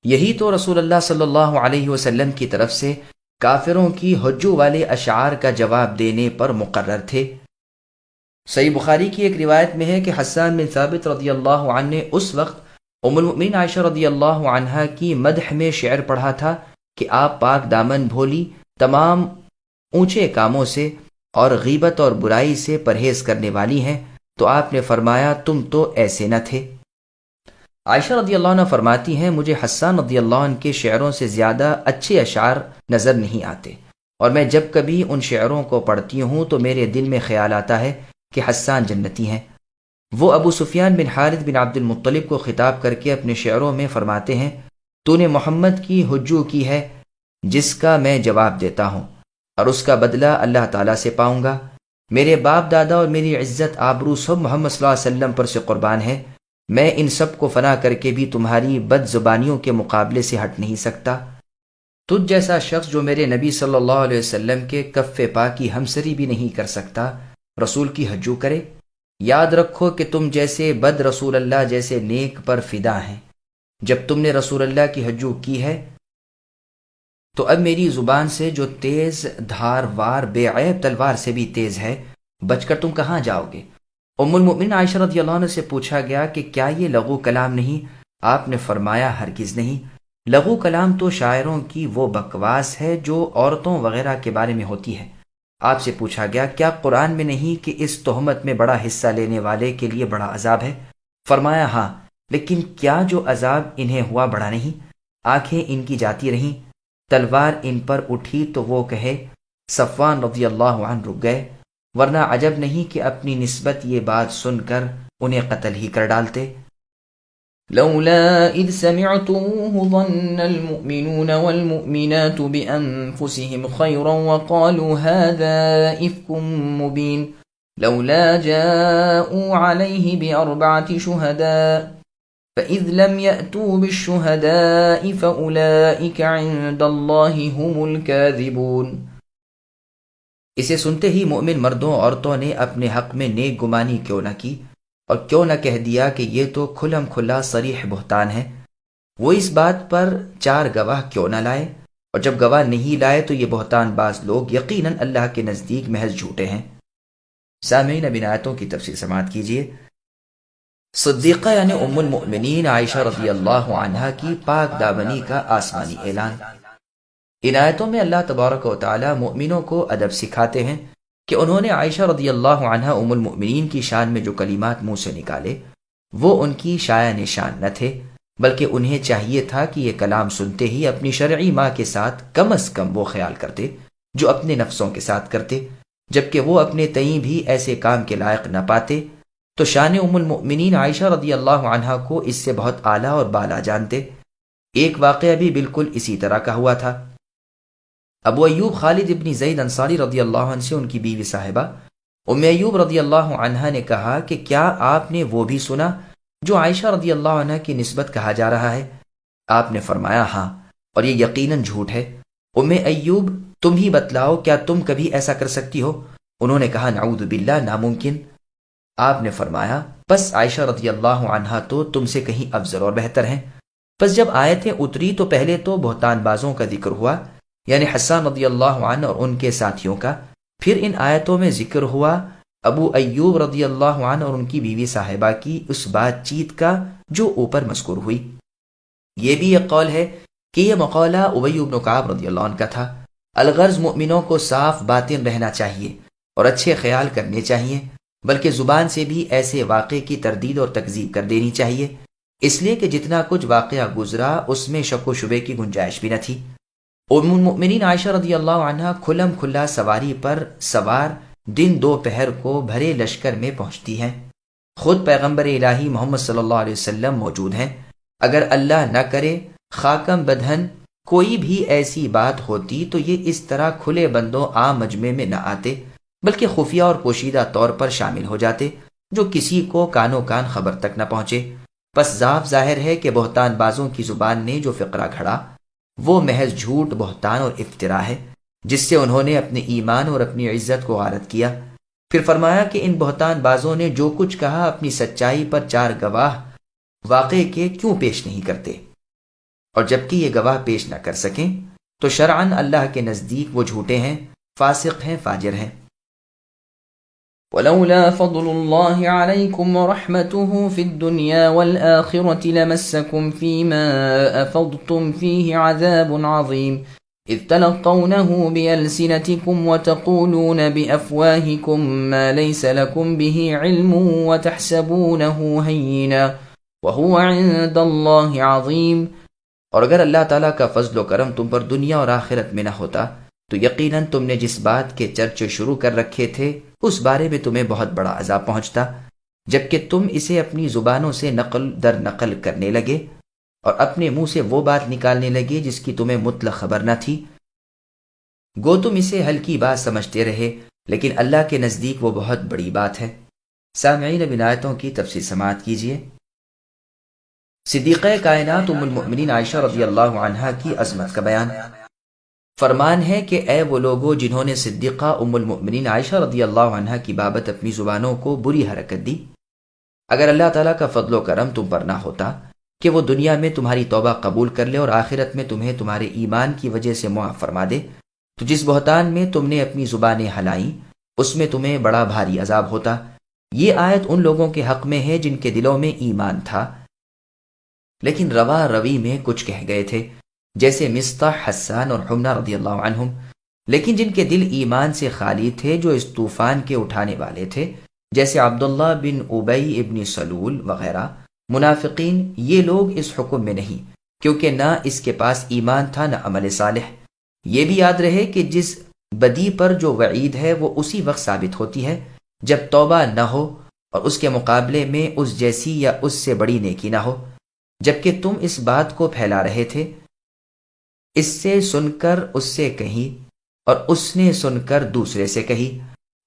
یہی تو رسول اللہ صلی اللہ علیہ وسلم کی طرف سے کافروں کی حجوں والے اشعار کا جواب دینے پر مقرر تھے۔ صحیح بخاری کی ایک روایت میں ہے کہ حسان بن ثابت رضی اللہ عنہ نے اس وقت ام المؤمنین عائشہ رضی اللہ عنہا کی مدح میں شعر پڑھا تھا کہ آپ پاک دامن بھولی، تمام اونچے کاموں سے اور غیبت اور برائی سے پرہیز کرنے والی ہیں، تو آپ نے فرمایا تم تو ایسے نہ تھے۔ عائشہ رضی اللہ عنہ فرماتی ہیں مجھے حسان رضی اللہ عنہ کے شعروں سے زیادہ اچھے اشعار نظر نہیں آتے، اور میں جب کبھی ان شعروں کو پڑھتی ہوں تو میرے دل میں خیال آتا ہے کہ حسان جنتی ہیں۔ وہ ابو سفیان بن حارث بن عبد المطلب کو خطاب کر کے اپنے شعروں میں فرماتے ہیں تو نے محمد کی حجو کی ہے جس کا میں جواب دیتا ہوں، اور اس کا بدلہ اللہ تعالیٰ سے پاؤں گا۔ میرے باپ دادا اور میری عزت آبرو سب محمد صلی اللہ علیہ وسلم پر سے قربان ہے، میں ان سب کو فنا کر کے بھی تمہاری بد زبانیوں کے مقابلے سے ہٹ نہیں سکتا۔ تجھ جیسا شخص جو میرے نبی صلی اللہ علیہ وسلم کے کف پاک کی ہمسری بھی نہیں کر سکتا، رسول کی حجو کرے؟ یاد رکھو کہ تم جیسے بد رسول اللہ جیسے نیک پر فدا ہیں۔ جب تم نے رسول اللہ کی حجو کی ہے تو اب میری زبان سے جو تیز دھار وار بے عیب تلوار سے بھی تیز ہے، بچ کر تم کہاں جاؤ گے؟ ام المؤمنین عائشہ رضی اللہ عنہ سے پوچھا گیا کہ کیا یہ لغو کلام نہیں؟ آپ نے فرمایا ہرگز نہیں، لغو کلام تو شاعروں کی وہ بکواس ہے جو عورتوں وغیرہ کے بارے میں ہوتی ہے۔ آپ سے پوچھا گیا کیا قرآن میں نہیں کہ اس تہمت میں بڑا حصہ لینے والے کے لیے بڑا عذاب ہے؟ فرمایا ہاں، لیکن کیا جو عذاب انہیں ہوا بڑا نہیں؟ آنکھیں ان کی جاتی رہیں، تلوار ان پر اٹھی تو وہ کہے صفوان رضی اللہ عنہ رک گئے، ورنہ عجب نہیں کہ اپنی نسبت یہ بات سن کر انہیں قتل ہی کر ڈالتے۔ لولا إذ سمعتموه ظن المؤمنون والمؤمنات بأنفسهم خيرا وقالوا هذا إفك مبين لولا جاءوا عليه بأربعة شهداء فإذ لم يأتوا بالشهداء فأولئك عند الله هم الكاذبون۔ اسے سنتے ہی مومن مردوں عورتوں نے اپنے حق میں نیک گمانی کیوں نہ کی اور کیوں نہ کہہ دیا کہ یہ تو کھلم کھلا صریح بہتان ہے۔ وہ اس بات پر 4 گواہ کیوں نہ لائے، اور جب گواہ نہیں لائے تو یہ بہتان باز لوگ یقیناً اللہ کے نزدیک محض جھوٹے ہیں۔ سامعین اب ان آیتوں کی تفسیر سماعت کیجیے۔ صدیقہ یعنی ام المؤمنین عائشہ رضی اللہ عنہا کی پاک دامنی کا آسمانی اعلان۔ ان آیتوں میں اللہ تبارک و تعالی مؤمنوں کو ادب سکھاتے ہیں کہ انہوں نے عائشہ رضی اللہ عنہا ام المؤمنین کی شان میں جو کلمات منہ سے نکالے وہ ان کی شایع نشان نہ تھے، بلکہ انہیں چاہیے تھا کہ یہ کلام سنتے ہی اپنی شرعی ماں کے ساتھ کم از کم وہ خیال کرتے جو اپنے نفسوں کے ساتھ کرتے، جبکہ وہ اپنے تئیں بھی ایسے کام کے لائق نہ پاتے تو شان ام المؤمنین عائشہ رضی اللہ عنہا کو اس سے بہت اعلیٰ اور بالا جانتے۔ ایک واقعہ بھی بالکل اسی طرح کا ہوا تھا۔ ابو ایوب خالد ابن زید انصاری رضی اللہ عنہ سے ان کی بیوی صاحبہ ام ایوب رضی اللہ عنہا نے کہا کہ کیا آپ نے وہ بھی سنا جو عائشہ رضی اللہ عنہ کی نسبت کہا جا رہا ہے؟ آپ نے فرمایا ہاں، اور یہ یقیناً جھوٹ ہے۔ ام ایوب تم ہی بتلاؤ، کیا تم کبھی ایسا کر سکتی ہو؟ انہوں نے کہا نعوذ باللہ، ناممکن۔ آپ نے فرمایا بس عائشہ رضی اللہ عنہا تو تم سے کہیں افضل اور بہتر ہیں۔ پس جب آیتیں اتری تو پہلے تو بہتان بازوں کا ذکر ہوا، یعنی حسان رضی اللہ عنہ اور ان کے ساتھیوں کا، پھر ان آیتوں میں ذکر ہوا ابو ایوب رضی اللہ عنہ اور ان کی بیوی صاحبہ کی اس بات چیت کا جو اوپر مذکور ہوئی۔ یہ بھی ایک قول ہے کہ یہ مقولہ ابی بن کعب رضی اللہ عنہ کا تھا۔ الغرض مومنوں کو صاف باطن رہنا چاہیے اور اچھے خیال کرنے چاہیے، بلکہ زبان سے بھی ایسے واقعے کی تردید اور تکذیب کر دینی چاہیے، اس لیے کہ جتنا کچھ واقعہ گزرا اس میں شک و شبے کی گنجائش بھی نہ تھی۔ ام المؤمنین عائشہ رضی اللہ عنہا کھلم کھلا سواری پر سوار دن دوپہر کو بھرے لشکر میں پہنچتی ہیں۔ خود پیغمبر الہی محمد صلی اللہ علیہ وسلم موجود ہیں۔ اگر اللہ نہ کرے خاکم بدہن کوئی بھی ایسی بات ہوتی تو یہ اس طرح کھلے بندوں عام مجمع میں نہ آتے، بلکہ خفیہ اور پوشیدہ طور پر شامل ہو جاتے جو کسی کو کانوں کان خبر تک نہ پہنچے۔ پس صاف ظاہر ہے کہ بہتان بازوں کی زبان نے جو فقرہ گھڑا وہ محض جھوٹ، بہتان اور افتراء ہے، جس سے انہوں نے اپنے ایمان اور اپنی عزت کو غارت کیا۔ پھر فرمایا کہ ان بہتان بازوں نے جو کچھ کہا اپنی سچائی پر 4 گواہ واقعے کے کیوں پیش نہیں کرتے، اور جبکہ یہ گواہ پیش نہ کر سکیں تو شرعاً اللہ کے نزدیک وہ جھوٹے ہیں، فاسق ہیں، فاجر ہیں۔ ولولا فضل الله عليكم ورحمته في الدنيا والآخرة لمسكم فيما أفضتم فيه عذاب عظيم إذ تلقونه بألسنتكم وتقولون بأفواهكم ما ليس لكم به علم وتحسبونه هينا وهو عند الله عظيم۔ اور اگر اللہ تعالیٰ کا فضل و کرم تم پر دنیا اور آخرت میں نہ ہوتا تو یقیناً تم نے جس بات کے چرچے شروع کر رکھے تھے اس بارے میں تمہیں بہت بڑا عذاب پہنچتا، جبکہ تم اسے اپنی زبانوں سے نقل در نقل کرنے لگے اور اپنے منہ سے وہ بات نکالنے لگے جس کی تمہیں مطلق خبر نہ تھی۔ گو تم اسے ہلکی بات سمجھتے رہے، لیکن اللہ کے نزدیک وہ بہت بڑی بات ہے۔ سامعین اب ان آیتوں کی تفسیر سماعت کیجیے۔ صدیقہ کائنات ام المؤمنین عائشہ رضی اللہ عنہا کی عظمت کا بیان۔ فرمان ہے کہ اے وہ لوگو جنہوں نے صدیقہ ام المؤمنین عائشہ رضی اللہ عنہا کی بابت اپنی زبانوں کو بری حرکت دی، اگر اللہ تعالیٰ کا فضل و کرم تم پر نہ ہوتا کہ وہ دنیا میں تمہاری توبہ قبول کر لے اور آخرت میں تمہیں تمہارے ایمان کی وجہ سے معاف فرما دے، تو جس بہتان میں تم نے اپنی زبانیں ہلائیں اس میں تمہیں بڑا بھاری عذاب ہوتا۔ یہ آیت ان لوگوں کے حق میں ہے جن کے دلوں میں ایمان تھا لیکن روا روی میں کچھ کہہ گئے تھے، جیسے مصطح، حسان اور حمنہ رضی اللہ عنہم، لیکن جن کے دل ایمان سے خالی تھے، جو اس طوفان کے اٹھانے والے تھے، جیسے عبداللہ بن ابی ابن سلول وغیرہ منافقین، یہ لوگ اس حکم میں نہیں، کیونکہ نہ اس کے پاس ایمان تھا نہ عمل صالح۔ یہ بھی یاد رہے کہ جس بدی پر جو وعید ہے وہ اسی وقت ثابت ہوتی ہے جب توبہ نہ ہو اور اس کے مقابلے میں اس جیسی یا اس سے بڑی نیکی نہ ہو، جبکہ تم اس بات کو پھیلا رہے تھے، اس سے سن کر اس سے کہیں اور اس نے سن کر دوسرے سے کہی۔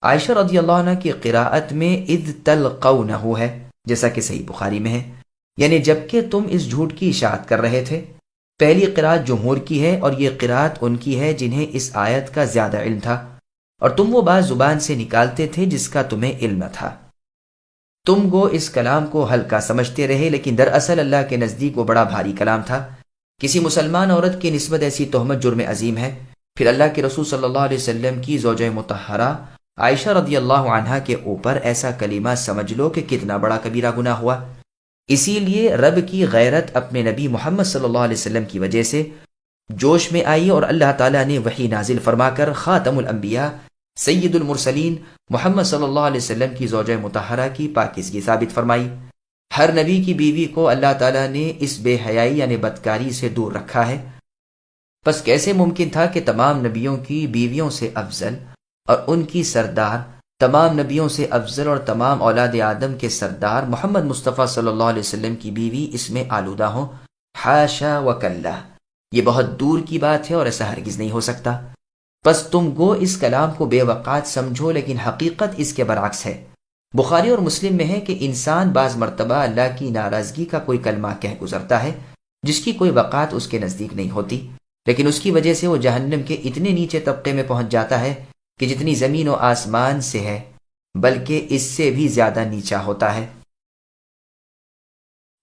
عائشہ رضی اللہ عنہ کی قراءت میں اذ تلقونہ ہے، جیسا کہ صحیح بخاری میں ہے، یعنی جبکہ تم اس جھوٹ کی اشاعت کر رہے تھے۔ پہلی قراءت جمہور کی ہے اور یہ قراءت ان کی ہے جنہیں اس آیت کا زیادہ علم تھا، اور تم وہ بات زبان سے نکالتے تھے جس کا تمہیں علم نہ تھا۔ تم گو اس کلام کو ہلکا سمجھتے رہے، لیکن دراصل اللہ کے نزدیک وہ بڑا بھاری کلام تھا۔ کسی مسلمان عورت کی نسبت ایسی تہمت جرم عظیم ہے، پھر اللہ کے رسول صلی اللہ علیہ وسلم کی زوجہ مطہرہ عائشہ رضی اللہ عنہا کے اوپر ایسا کلمہ سمجھ لو کہ کتنا بڑا کبیرہ گناہ ہوا۔ اسی لیے رب کی غیرت اپنے نبی محمد صلی اللہ علیہ وسلم کی وجہ سے جوش میں آئی اور اللہ تعالیٰ نے وحی نازل فرما کر خاتم الانبیاء سید المرسلین محمد صلی اللہ علیہ وسلم کی زوجہ مطہرہ کی پاکیزگی ثابت فرمائی۔ ہر نبی کی بیوی کو اللہ تعالیٰ نے اس بے حیائی یعنی بدکاری سے دور رکھا ہے، پس کیسے ممکن تھا کہ تمام نبیوں کی بیویوں سے افضل اور ان کی سردار، تمام نبیوں سے افضل اور تمام اولاد آدم کے سردار محمد مصطفیٰ صلی اللہ علیہ وسلم کی بیوی اس میں آلودہ ہوں؟ حاشا وکلا، یہ بہت دور کی بات ہے اور ایسا ہرگز نہیں ہو سکتا۔ پس تم گو اس کلام کو بے وقات سمجھو، لیکن حقیقت اس کے برعکس ہے۔ بخاری اور مسلم میں ہے کہ انسان بعض مرتبہ اللہ کی ناراضگی کا کوئی کلمہ کہہ گزرتا ہے جس کی کوئی وقات اس کے نزدیک نہیں ہوتی، لیکن اس کی وجہ سے وہ جہنم کے اتنے نیچے طبقے میں پہنچ جاتا ہے کہ جتنی زمین و آسمان سے ہے، بلکہ اس سے بھی زیادہ نیچا ہوتا ہے۔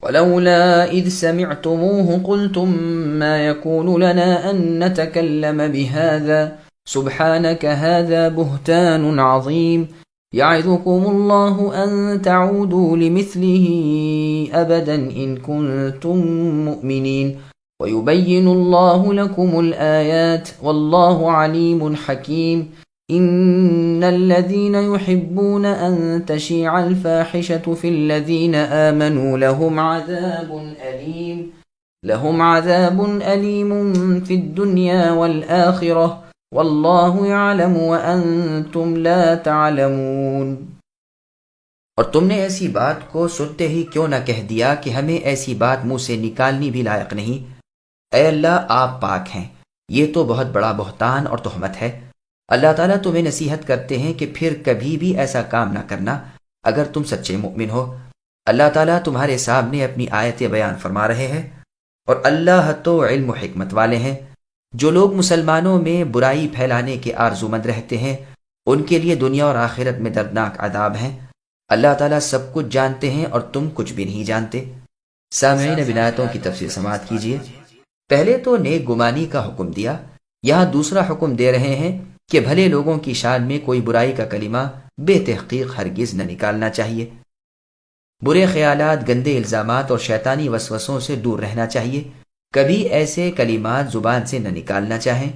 ولولا إذ سمعتموه قلتم ما يكون لنا أن نتكلم بهذا سبحانك هذا بهتان عظيم يعظكم الله أن تعودوا لمثله أبدا إن كنتم مؤمنين ويبين الله لكم الآيات والله عليم حكيم إن الذين يحبون أن تشيع الفاحشة في الذين آمنوا لهم عذاب أليم في الدنيا والآخرة والله يعلم وأنتم لا تعلمون۔ اور تم نے ایسی بات کو سنتے ہی کیوں نہ کہہ دیا کہ ہمیں ایسی بات منہ سے نکالنی بھی لائق نہیں؟ اے اللہ، آپ پاک ہیں، یہ تو بہت بڑا بہتان اور تہمت ہے۔ اللہ تعالیٰ تمہیں نصیحت کرتے ہیں کہ پھر کبھی بھی ایسا کام نہ کرنا اگر تم سچے مؤمن ہو۔ اللہ تعالیٰ تمہارے سامنے اپنی آیتیں بیان فرما رہے ہیں، اور اللہ تو علم و حکمت والے ہیں۔ جو لوگ مسلمانوں میں برائی پھیلانے کے آرزومند رہتے ہیں ان کے لیے دنیا اور آخرت میں دردناک عذاب ہیں۔ اللہ تعالیٰ سب کچھ جانتے ہیں اور تم کچھ بھی نہیں جانتے۔ سامعین، اب آیتوں کی تفسیر سماعت کیجیے۔ پہلے تو نیک گمانی کا حکم دیا، یہاں دوسرا حکم دے رہے ہیں کہ بھلے لوگوں کی شان میں کوئی برائی کا کلمہ بے تحقیق ہرگز نہ نکالنا چاہیے۔ برے خیالات، گندے الزامات اور شیطانی وسوسوں سے دور رہنا چاہیے۔ کبھی ایسے کلمات زبان سے نہ نکالنا چاہیں۔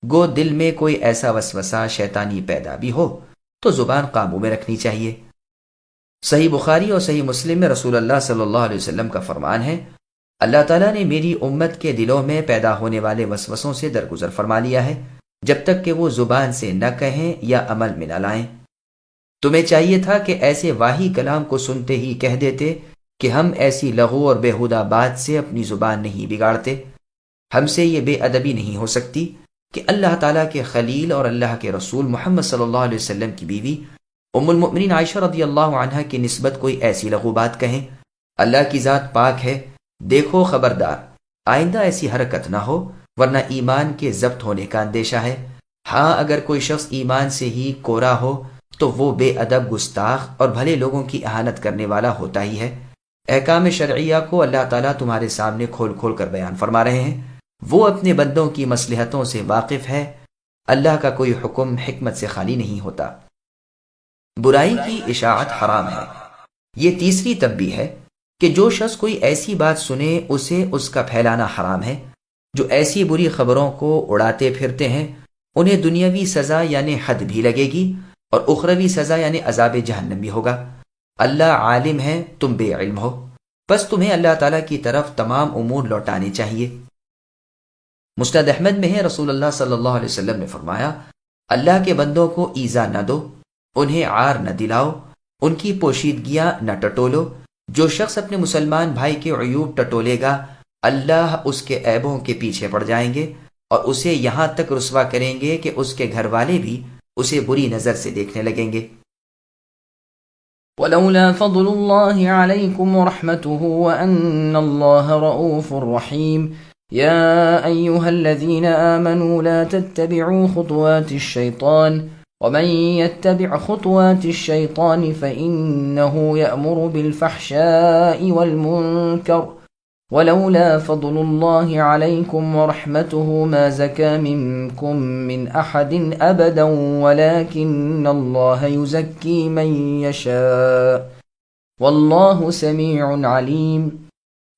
گو دل میں کوئی ایسا وسوسہ شیطانی پیدا بھی ہو تو زبان قابو میں رکھنی چاہیے۔ صحیح بخاری اور صحیح مسلم میں رسول اللہ صلی اللہ علیہ وسلم کا فرمان ہے، اللہ تعالیٰ نے میری امت کے دلوں میں پیدا ہونے والے وسوسوں سے درگزر فرما لیا ہے جب تک کہ وہ زبان سے نہ کہیں یا عمل میں نہ لائیں۔ تمہیں چاہیے تھا کہ ایسے واہی کلام کو سنتے ہی کہہ دیتے کہ ہم ایسی لغو اور بیہودہ بات سے اپنی زبان نہیں بگاڑتے۔ ہم سے یہ بے ادبی نہیں ہو سکتی کہ اللہ تعالیٰ کے خلیل اور اللہ کے رسول محمد صلی اللہ علیہ وسلم کی بیوی ام المؤمنین عائشہ رضی اللہ عنہا کی نسبت کوئی ایسی لغو بات کہیں۔ اللہ کی ذات پاک ہے، دیکھو خبردار آئندہ ایسی حرکت نہ ہو، ورنہ ایمان کے ضبط ہونے کا اندیشہ ہے۔ ہاں، اگر کوئی شخص ایمان سے ہی کورا ہو تو وہ بے ادب، گستاخ اور بھلے لوگوں کی اہانت کرنے والا ہوتا ہی ہے۔ احکام شرعیہ کو اللہ تعالیٰ تمہارے سامنے کھول کھول کر بیان فرما رہے ہیں۔ وہ اپنے بندوں کی مصلحتوں سے واقف ہے، اللہ کا کوئی حکم حکمت سے خالی نہیں ہوتا۔ برائی کی اشاعت حرام ہے۔ یہ تیسری تنبیہ ہے کہ جو شخص کوئی ایسی بات سنے اسے اس کا پھیلانا حرام ہے۔ جو ایسی بری خبروں کو اڑاتے پھرتے ہیں انہیں دنیاوی سزا یعنی حد بھی لگے گی اور اخروی سزا یعنی عذاب جہنم بھی ہوگا۔ اللہ عالم ہے، تم بے علم ہو، بس تمہیں اللہ تعالیٰ کی طرف تمام امور لوٹانے چاہیے۔ مسند احمد میں ہے، رسول اللہ صلی اللہ علیہ وسلم نے فرمایا، اللہ کے بندوں کو ایذا نہ دو، انہیں عار نہ دلاؤ، ان کی پوشیدگیاں نہ ٹٹولو۔ جو شخص اپنے مسلمان بھائی کے عیوب ٹٹولے گا اللہ اس کے عیبوں کے پیچھے پڑ جائیں گے اور اسے یہاں تک رسوا کریں گے کہ اس کے گھر والے بھی اسے بری نظر سے دیکھنے لگیں گے۔ ولولا فضل الله عليكم ورحمته وأن الله رؤوف رحيم يا أيها الذين آمنوا لا تتبعوا خطوات الشيطان ومن يتبع خطوات الشيطان فإنه يأمر بالفحشاء والمنكر ولولا فضل الله عليكم ورحمته ما زكى منكم من أحد أبدا ولكن الله يزكي من يشاء والله سميع عليم۔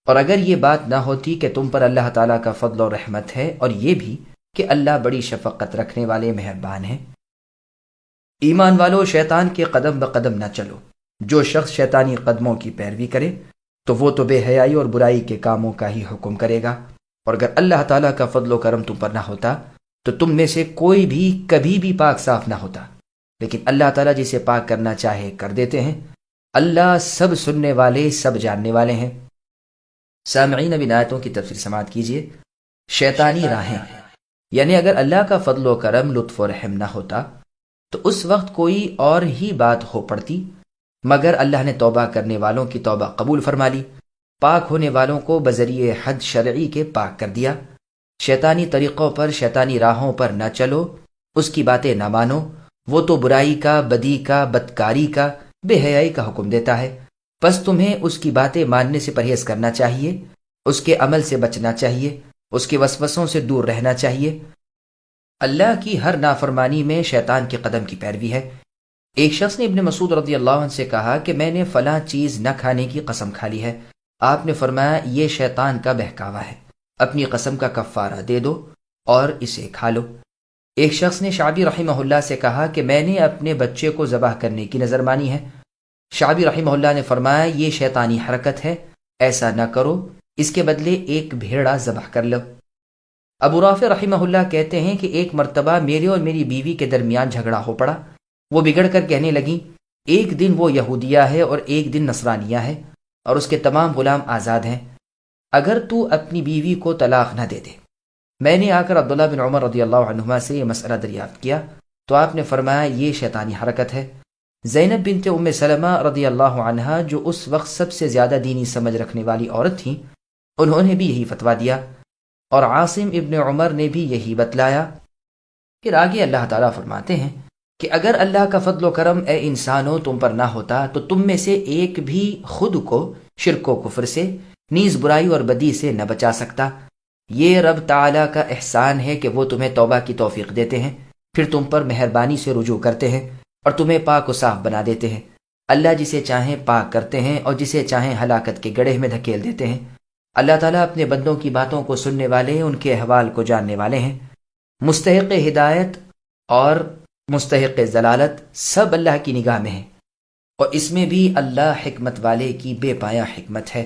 اور اگر یہ بات نہ ہوتی کہ تم پر اللہ تعالیٰ کا فضل و رحمت ہے اور یہ بھی کہ اللہ بڑی شفقت رکھنے والے مہربان ہیں۔ ایمان والو، شیطان کے قدم بقدم نہ چلو۔ جو شخص شیطانی قدموں کی پیروی کرے تو وہ تو بے حیائی اور برائی کے کاموں کا ہی حکم کرے گا، اور اگر اللہ تعالیٰ کا فضل و کرم تم پر نہ ہوتا تو تم میں سے کوئی بھی کبھی بھی پاک صاف نہ ہوتا، لیکن اللہ تعالیٰ جسے پاک کرنا چاہے کر دیتے ہیں۔ اللہ سب سننے والے، سب جاننے والے ہیں۔ سامعین، اب ان آیتوں کی تفسیر سماعت کیجیے۔ شیطانی راہیں، یعنی اگر اللہ کا فضل و کرم، لطف و رحم نہ ہوتا تو اس وقت کوئی اور ہی بات ہو پڑتی، مگر اللہ نے توبہ کرنے والوں کی توبہ قبول فرما لی، پاک ہونے والوں کو بذریعہ حد شرعی کے پاک کر دیا۔ شیطانی طریقوں پر، شیطانی راہوں پر نہ چلو، اس کی باتیں نہ مانو، وہ تو برائی کا، بدی کا، بدکاری کا، بے حیائی کا حکم دیتا ہے۔ بس تمہیں اس کی باتیں ماننے سے پرہیز کرنا چاہیے، اس کے عمل سے بچنا چاہیے، اس کے وسوسوں سے دور رہنا چاہیے۔ اللہ کی ہر نافرمانی میں شیطان کے قدم کی پیروی ہے۔ ایک شخص نے ابن مسعود رضی اللہ عنہ سے کہا کہ میں نے فلاں چیز نہ کھانے کی قسم کھا لی ہے۔ آپ نے فرمایا، یہ شیطان کا بہکاوا ہے، اپنی قسم کا کفارہ دے دو اور اسے کھا لو۔ ایک شخص نے شعبی رحمہ اللہ سے کہا کہ میں نے اپنے بچے کو ذبح کرنے کی نظر مانی ہے۔ شعبی رحمہ اللہ نے فرمایا، یہ شیطانی حرکت ہے، ایسا نہ کرو، اس کے بدلے ایک بھیڑا ذبح کر لو۔ ابو رافع رحمہ اللہ کہتے ہیں کہ ایک مرتبہ میرے اور میری بیوی کے درمیان جھگڑا ہو پڑا۔ وہ بگڑ کر کہنے لگیں، ایک دن وہ یہودیہ ہے اور ایک دن نصرانیہ ہے اور اس کے تمام غلام آزاد ہیں، اگر تو اپنی بیوی کو طلاق نہ دے دے۔ میں نے آ کر عبداللہ بن عمر رضی اللہ عنہما سے یہ مسئلہ دریافت کیا تو آپ نے فرمایا، یہ شیطانی حرکت ہے۔ زینب بنت ام سلمہ رضی اللہ عنہا، جو اس وقت سب سے زیادہ دینی سمجھ رکھنے والی عورت تھیں، انہوں نے بھی یہی فتویٰ دیا، اور عاصم ابن عمر نے بھی یہی بتلایا۔ پھر آگے اللہ تعالیٰ فرماتے ہیں کہ اگر اللہ کا فضل و کرم اے انسانوں تم پر نہ ہوتا تو تم میں سے ایک بھی خود کو شرک و کفر سے، نیز برائی اور بدی سے نہ بچا سکتا۔ یہ رب تعالیٰ کا احسان ہے کہ وہ تمہیں توبہ کی توفیق دیتے ہیں، پھر تم پر مہربانی سے رجوع کرتے ہیں اور تمہیں پاک و صاف بنا دیتے ہیں۔ اللہ جسے چاہیں پاک کرتے ہیں اور جسے چاہیں ہلاکت کے گڑھے میں دھکیل دیتے ہیں۔ اللہ تعالیٰ اپنے بندوں کی باتوں کو سننے والے، ان کے احوال کو جاننے والے ہیں۔ مستحق ہدایت اور مستحق ضلالت سب اللہ کی نگاہ میں ہیں، اور اس میں بھی اللہ حکمت والے کی بے پایا حکمت ہے۔